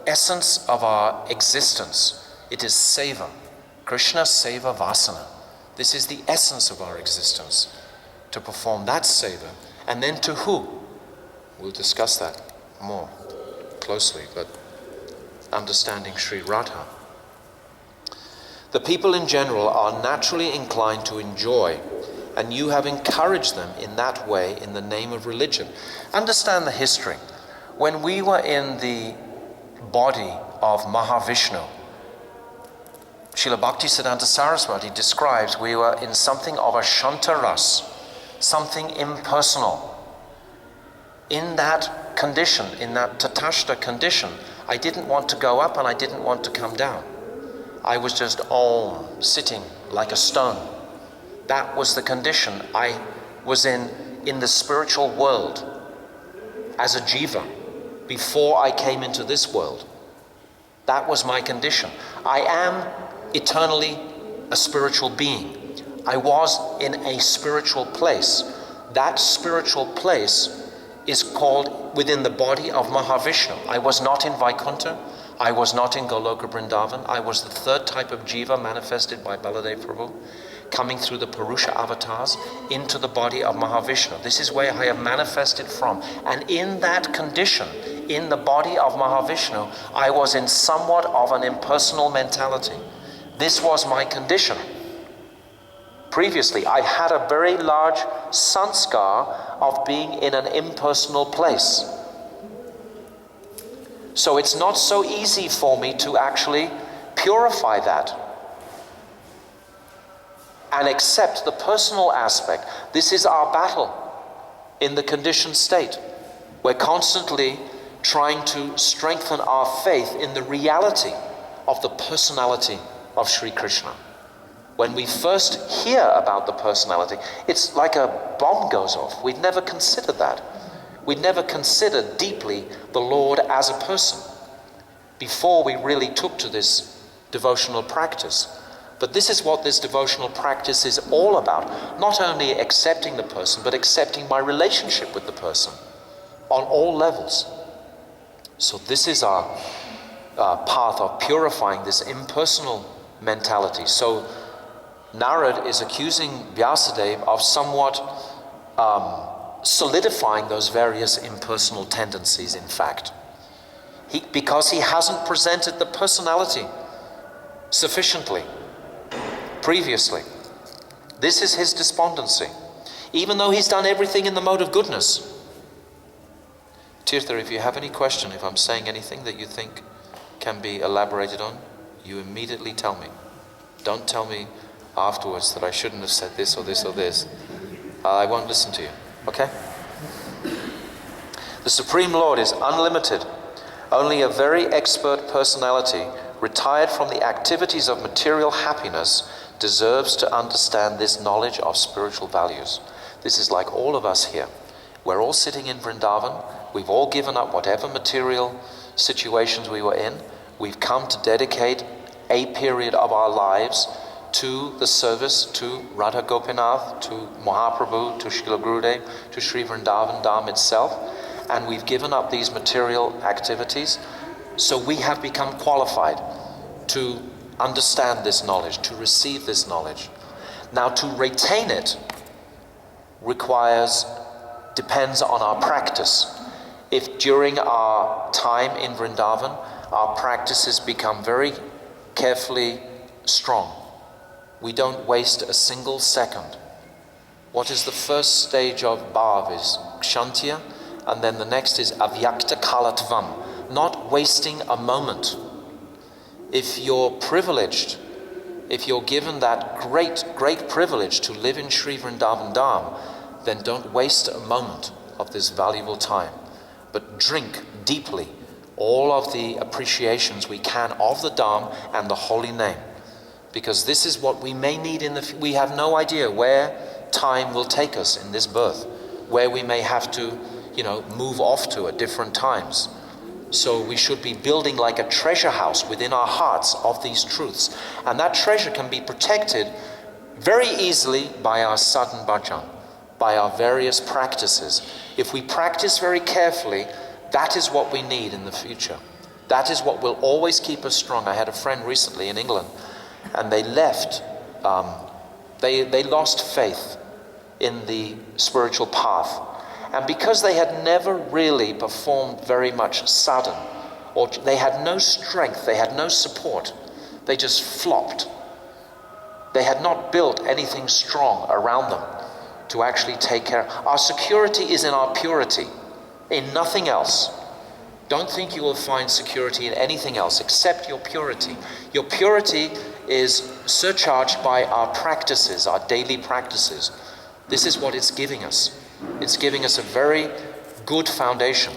essence of our existence. It is seva. Krishna seva vasana. This is the essence of our existence. To perform that seva. And then to who? We'll discuss that more closely, but understanding Sri Radha. The people in general are naturally inclined to enjoy, and you have encouraged them in that way in the name of religion. Understand the history. When we were in the body of Mahavishnu, Srila Bhaktisiddhanta Saraswati describes we were in something of a Shantaras, something impersonal. In that condition, in that Tatashta condition, I didn't want to go up and I didn't want to come down. I was just sitting like a stone. That was the condition I was in the spiritual world as a jiva before I came into this world. That was my condition. I am eternally a spiritual being. I was in a spiritual place. That spiritual place is called within the body of Mahavishnu. I was not in Vaikuntha. I was not in Goloka Vrindavan. I was the third type of jiva manifested by Baladev Prabhu, coming through the Purusha avatars into the body of Mahavishnu. This is where I have manifested from. And in that condition, in the body of Mahavishnu, I was in somewhat of an impersonal mentality. This was my condition. Previously, I had a very large sanskar of being in an impersonal place. So it's not so easy for me to actually purify that and accept the personal aspect. This is our battle in the conditioned state. We're constantly trying to strengthen our faith in the reality of the personality of Sri Krishna. When we first hear about the personality, it's like a bomb goes off. We've never considered that. We'd never considered deeply the Lord as a person before we really took to this devotional practice. But this is what this devotional practice is all about. Not only accepting the person, but accepting my relationship with the person on all levels. So this is our path of purifying this impersonal mentality. So Narad is accusing Vyasadeva of somewhat solidifying those various impersonal tendencies, in fact. Because he hasn't presented the personality sufficiently previously. This is his despondency. Even though he's done everything in the mode of goodness. Tirtha, if you have any question, if I'm saying anything that you think can be elaborated on, you immediately tell me. Don't tell me afterwards that I shouldn't have said this or this or this. I won't listen to you. Okay? The Supreme Lord is unlimited. Only a very expert personality, retired from the activities of material happiness, deserves to understand this knowledge of spiritual values. This is like all of us here. We're all sitting in Vrindavan. We've all given up whatever material situations we were in. We've come to dedicate a period of our lives to the service to Radha Gopinath, to Mahaprabhu, to Srila Gurudev, to Sri Vrindavan Dham itself. And we've given up these material activities. So we have become qualified to understand this knowledge, to receive this knowledge. Now, to retain it depends on our practice. If during our time in Vrindavan, our practices become very carefully strong, we don't waste a single second. What is the first stage of bhav is kshantya, and then the next is avyakta kalatvam, not wasting a moment. If you're privileged, if you're given that great privilege to live in Sri Vrindavan Dham, then don't waste a moment of this valuable time. But drink deeply all of the appreciations we can of the Dham and the holy name. Because this is what we may need we have no idea where time will take us in this birth, where we may have to, move off to at different times. So we should be building like a treasure house within our hearts of these truths. And that treasure can be protected very easily by our sadhana bhajan, by our various practices. If we practice very carefully, that is what we need in the future. That is what will always keep us strong. I had a friend recently in England, and they left, they lost faith in the spiritual path. And because they had never really performed very much sadhana, or they had no strength, they had no support, they just flopped. They had not built anything strong around them to actually take care. Our security is in our purity, in nothing else. Don't think you will find security in anything else except your purity. Your purity is surcharged by our practices, our daily practices. This is what it's giving us. It's giving us a very good foundation.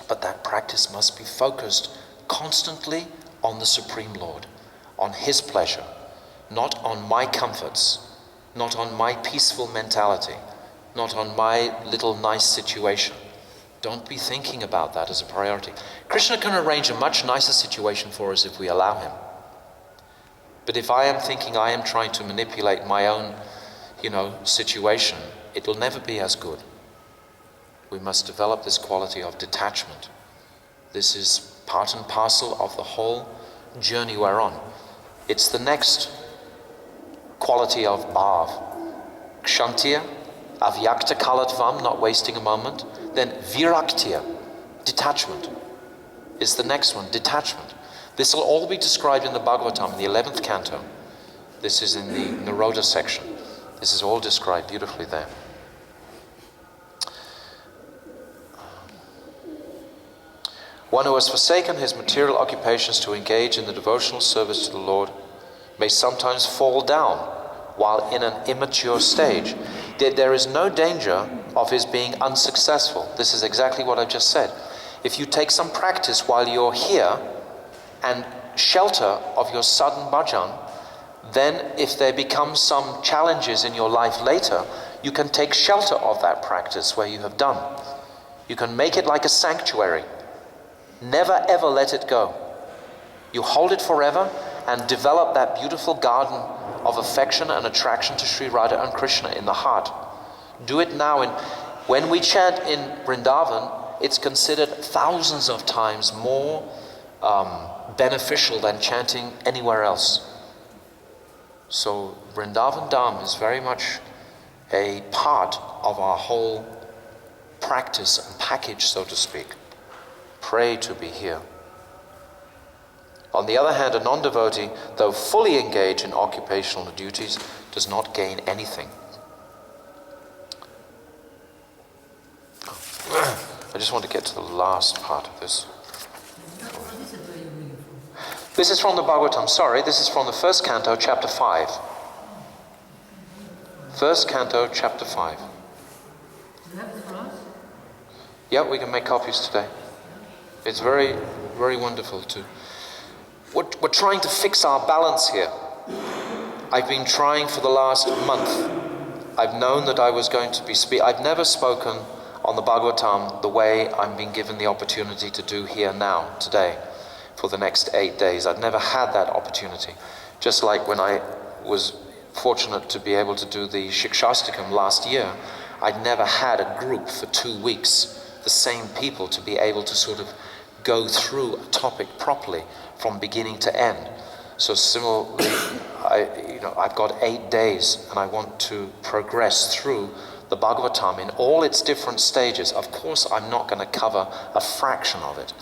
But that practice must be focused constantly on the Supreme Lord, on His pleasure, not on my comforts, not on my peaceful mentality, not on my little nice situation. Don't be thinking about that as a priority. Krishna can arrange a much nicer situation for us if we allow him. But if I am thinking I am trying to manipulate my own, situation, it will never be as good. We must develop this quality of detachment. This is part and parcel of the whole journey we're on. It's the next quality of bhav. Kshantya, avyakta kalatvam, not wasting a moment. Then viraktya, detachment, is the next one, detachment. This will all be described in the Bhagavatam, in the 11th canto. This is in the Naroda section. This is all described beautifully there. One who has forsaken his material occupations to engage in the devotional service to the Lord may sometimes fall down while in an immature stage. There is no danger of his being unsuccessful. This is exactly what I've just said. If you take some practice while you're here and shelter of your sadhana bhajan, then if there become some challenges in your life later, you can take shelter of that practice where you have done. You can make it like a sanctuary. Never ever let it go. You hold it forever and develop that beautiful garden of affection and attraction to Sri Radha and Krishna in the heart. Do it now. When we chant in Vrindavan, it's considered thousands of times more beneficial than chanting anywhere else. So Vrindavan Dham is very much a part of our whole practice and package, so to speak. Pray to be here. On the other hand, a non-devotee, though fully engaged in occupational duties, does not gain anything. I just want to get to the last part of this. This is from the Bhagavatam. Sorry, this is from the first canto, chapter 5. First canto, chapter 5. Do you have it for us? Yeah, we can make copies today. It's very, very wonderful too. We're trying to fix our balance here. I've been trying for the last month. I've known that I was going to be I've never spoken on the Bhagavatam the way I'm being given the opportunity to do here now, today, for the next 8 days. I've never had that opportunity. Just like when I was fortunate to be able to do the Shikshastakam last year, I'd never had a group for 2 weeks, the same people, to be able to sort of go through a topic properly from beginning to end. So similarly, I've got 8 days and I want to progress through the Bhagavatam in all its different stages. Of course, I'm not going to cover a fraction of it,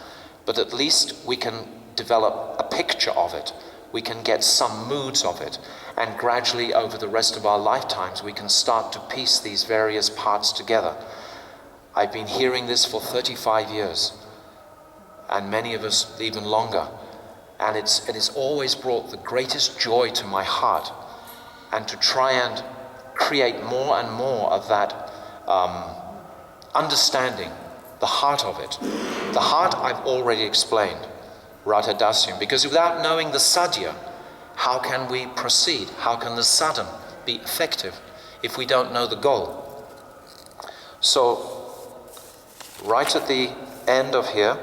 but at least we can develop a picture of it. We can get some moods of it, and gradually over the rest of our lifetimes we can start to piece these various parts together. I've been hearing this for 35 years, and many of us even longer, and it has always brought the greatest joy to my heart, and to try and create more and more of that understanding, the heart of it. The heart I've already explained, Radha Dasyam, because without knowing the sadhya, how can we proceed? How can the sadhana be effective if we don't know the goal? So, right at the end of here,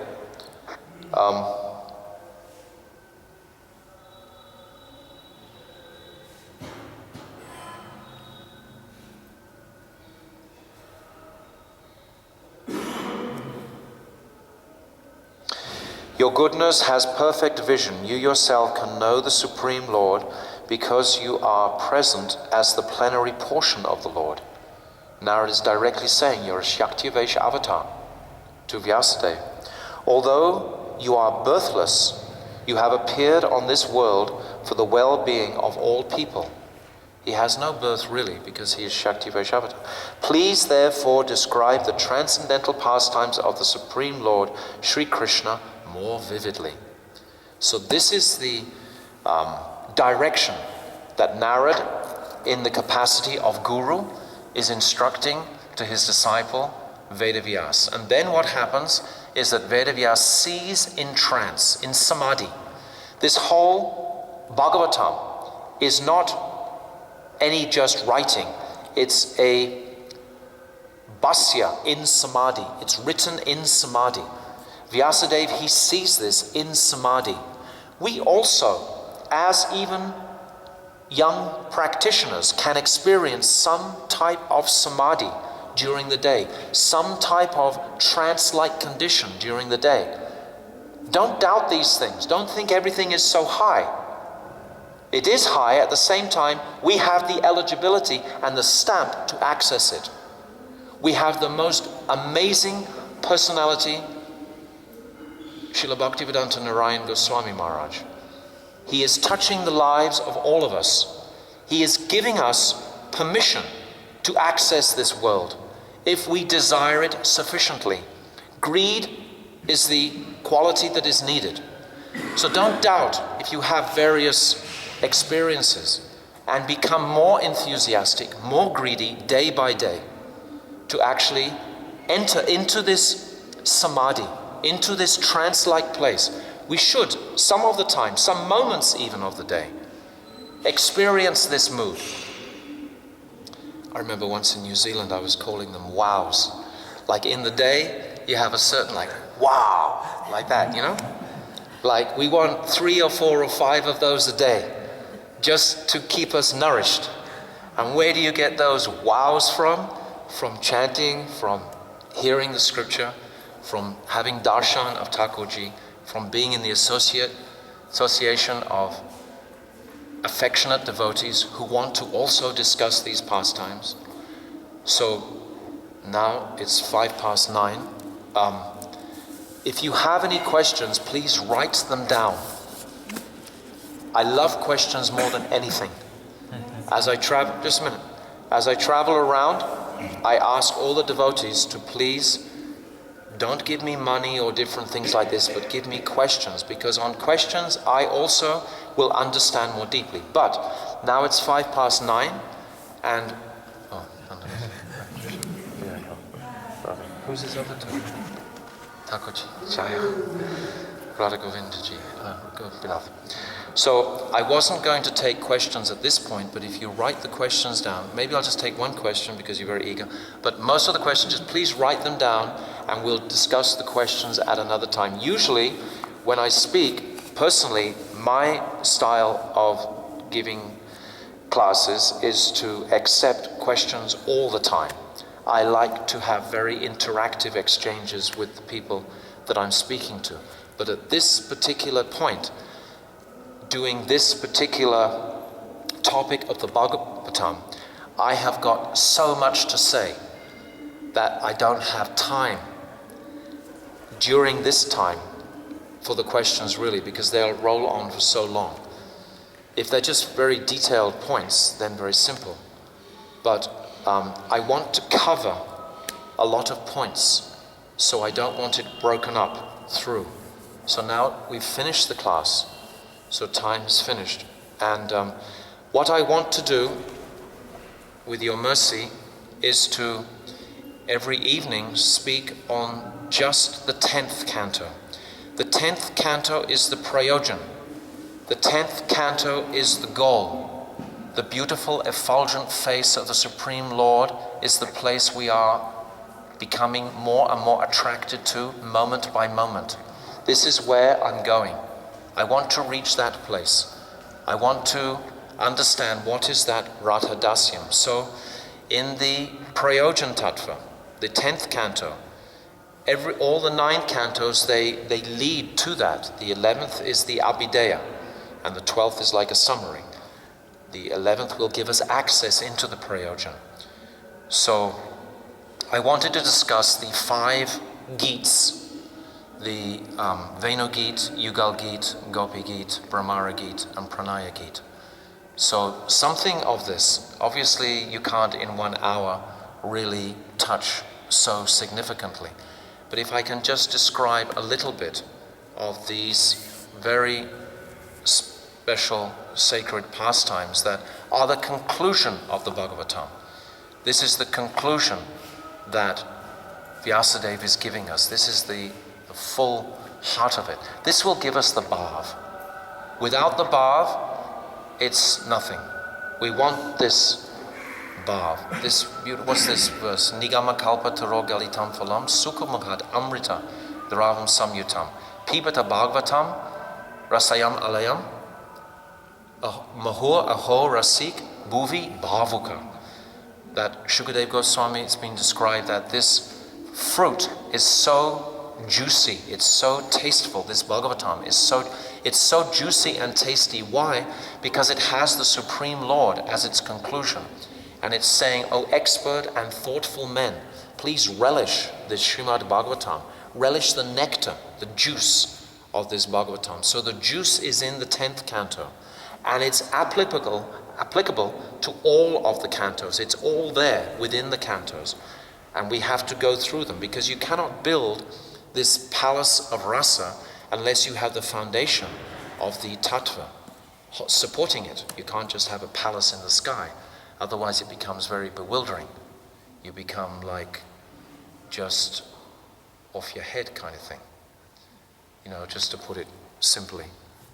your goodness has perfect vision. You yourself can know the Supreme Lord because you are present as the plenary portion of the Lord. Narad is directly saying you're a Shakti Vaishya avatar to Vyasadeva. Although you are birthless, you have appeared on this world for the well-being of all people. He has no birth really because he is Shakti Vaishya avatar. Please therefore describe the transcendental pastimes of the Supreme Lord, Sri Krishna, more vividly. So this is the direction that Narad, in the capacity of guru, is instructing to his disciple Vedavyas. And then what happens is that Vedavyas sees in trance, in samadhi. This whole Bhagavatam is not any just writing. It's a bhasya in samadhi. It's written in samadhi. Vyasadeva, he sees this in samadhi. We also, as even young practitioners, can experience some type of samadhi during the day, some type of trance-like condition during the day. Don't doubt these things. Don't think everything is so high. It is high. At the same time, we have the eligibility and the stamp to access it. We have the most amazing personality, Srila Bhaktivedanta Narayan Goswami Maharaj. He is touching the lives of all of us. He is giving us permission to access this world if we desire it sufficiently. Greed is the quality that is needed. So don't doubt if you have various experiences, and become more enthusiastic, more greedy day by day to actually enter into this samadhi, into this trance-like place. We should, some of the time, some moments even of the day, experience this mood. I remember once in New Zealand I was calling them wows. Like in the day, you have a certain like, wow, like that, you know? Like we want 3 or 4 or 5 of those a day, just to keep us nourished. And where do you get those wows from? From chanting, from hearing the scripture, from having darshan of Thakurji, from being in the association of affectionate devotees who want to also discuss these pastimes. So now it's 9:05. If you have any questions, please write them down. I love questions more than anything. As I travel, just a minute. As I travel around, I ask all the devotees to please don't give me money or different things like this, but give me questions, because on questions I also will understand more deeply. But now it's 9:05, and who's this other two? Thakurji, Jaya, Radha Govindaji, Gopinath. So I wasn't going to take questions at this point, but if you write the questions down, maybe I'll just take one question because you're very eager, but most of the questions, just please write them down and we'll discuss the questions at another time. Usually, when I speak, personally, my style of giving classes is to accept questions all the time. I like to have very interactive exchanges with the people that I'm speaking to. But at this particular point, doing this particular topic of the Bhagavatam, I have got so much to say that I don't have time during this time for the questions really, because they'll roll on for so long. If they're just very detailed points, then very simple. But I want to cover a lot of points, so I don't want it broken up through. So now we've finished the class, so time is finished. And what I want to do, with your mercy, is to every evening speak on just the 10th canto. The 10th canto is the prayojan. The 10th canto is the goal. The beautiful effulgent face of the Supreme Lord is the place we are becoming more and more attracted to moment by moment. This is where I'm going. I want to reach that place. I want to understand what is that Radha Dasyam. So in the Prayojan Tattva, the 10th canto, all the 9 cantos, they lead to that. The 11th is the Abhideya, and the 12th is like a summary. The 11th will give us access into the Prayojan. So I wanted to discuss the 5 Geets, the Venu Geet, Yugal Geet, Gopi Geet, Brahmara Geet, and Pranaya Geet. So something of this, obviously you can't in 1 hour really touch so significantly. But if I can just describe a little bit of these very special sacred pastimes that are the conclusion of the Bhagavatam. This is the conclusion that Vyasadeva is giving us. This is the full heart of it. This will give us the bhav. Without the bhav, it's nothing. We want this bhav. What's this verse? Nigama kalpa taro galitam phalam sukhamagad amrita dravam samyutam pibata bhagavatam rasayam alayam mahur aho rasik bhuvi bhavuka. That Shukadeva Goswami, it's been described that this fruit is so juicy, it's so tasteful. This Bhagavatam is so juicy and tasty. Why? Because it has the Supreme Lord as its conclusion. And it's saying, "O expert and thoughtful men, please relish this Srimad Bhagavatam. Relish the nectar, the juice of this Bhagavatam." So the juice is in the 10th canto. And it's applicable to all of the cantos. It's all there within the cantos. And we have to go through them, because you cannot build this palace of rasa unless you have the foundation of the tattva supporting it. You can't just have a palace in the sky. Otherwise it becomes very bewildering. You become like just off your head kind of thing. Just to put it simply.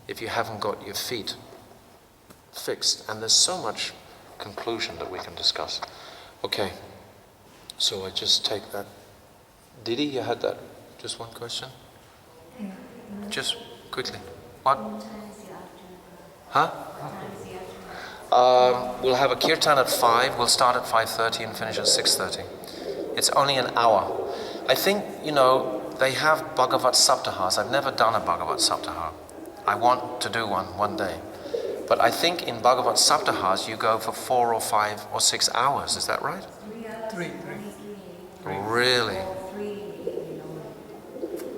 If you haven't got your feet fixed. And there's so much conclusion that we can discuss. Okay, so I just take that Didi, you had that? Just one question? Just quickly. What? Huh? We'll have a kirtan at 5. We'll start at 5:30 and finish at 6:30. It's only an hour. I think, they have Bhagavat Saptahas. I've never done a Bhagavat Saptaha. I want to do one day. But I think in Bhagavat Saptahas you go for 4 or 5 or 6 hours. Is that right? 3. Really?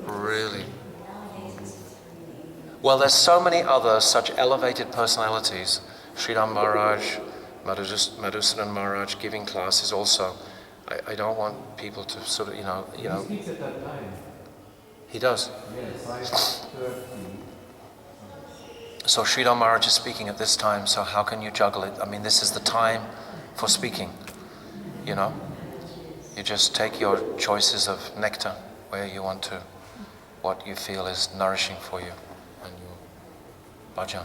Really? Well, there's so many other such elevated personalities. Sridhar Maharaj, Madhusudan Maharaj giving classes also. I don't want people to sort of, He speaks at that time. He does. Yes, 5:30. So Sridhar Maharaj is speaking at this time, so how can you juggle it? I mean, this is the time for speaking, You just take your choices of nectar where you want to, what you feel is nourishing for you, and you bhajan.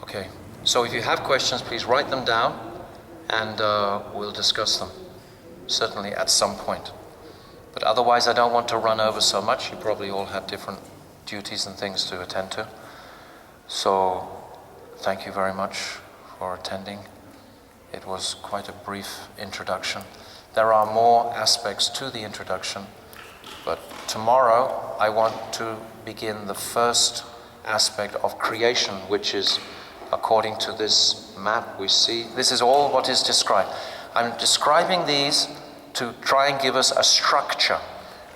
Okay, so if you have questions, please write them down, and we'll discuss them, certainly at some point. But otherwise, I don't want to run over so much. You probably all have different duties and things to attend to. So, thank you very much for attending. It was quite a brief introduction. There are more aspects to the introduction, but tomorrow I want to begin the first aspect of creation, which is according to this map we see. This is all what is described. I'm describing these to try and give us a structure,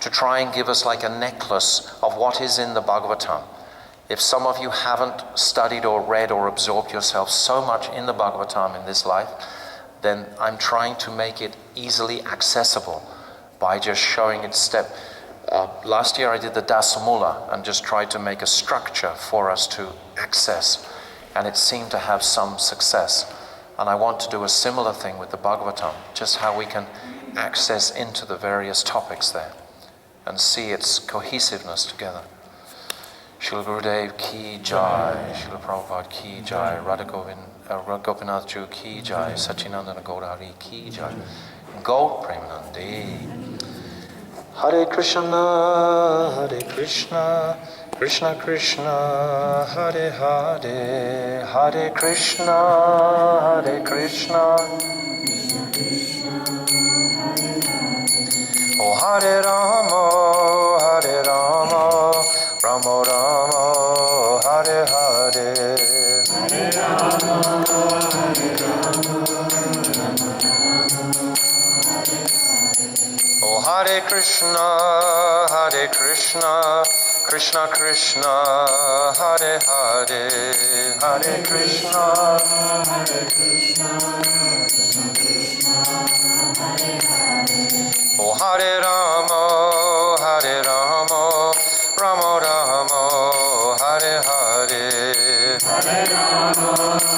to try and give us like a necklace of what is in the Bhagavatam. If some of you haven't studied or read or absorbed yourself so much in the Bhagavatam in this life, then I'm trying to make it easily accessible by just showing it step. Last year I did the Dasamula and just tried to make a structure for us to access, and it seemed to have some success. And I want to do a similar thing with the Bhagavatam, just how we can access into the various topics there and see its cohesiveness together. Srila Gurudev ki jai, Srila Prabhupada ki jai, Radha Gopinath Ju ki jai, Sachinandana Gaurahari ki jai, Gaur Premanandi. Hare Krishna, Krishna Krishna, Hare Hare, Hare Krishna, O Hare Rama, Rama Rama, Hare Hare. Hare Rama, O Hare Krishna, Krishna Krishna, Hare Hare, Hare Krishna, O Hare Rama, Rama Rama, Hare Hare, Hare Rama.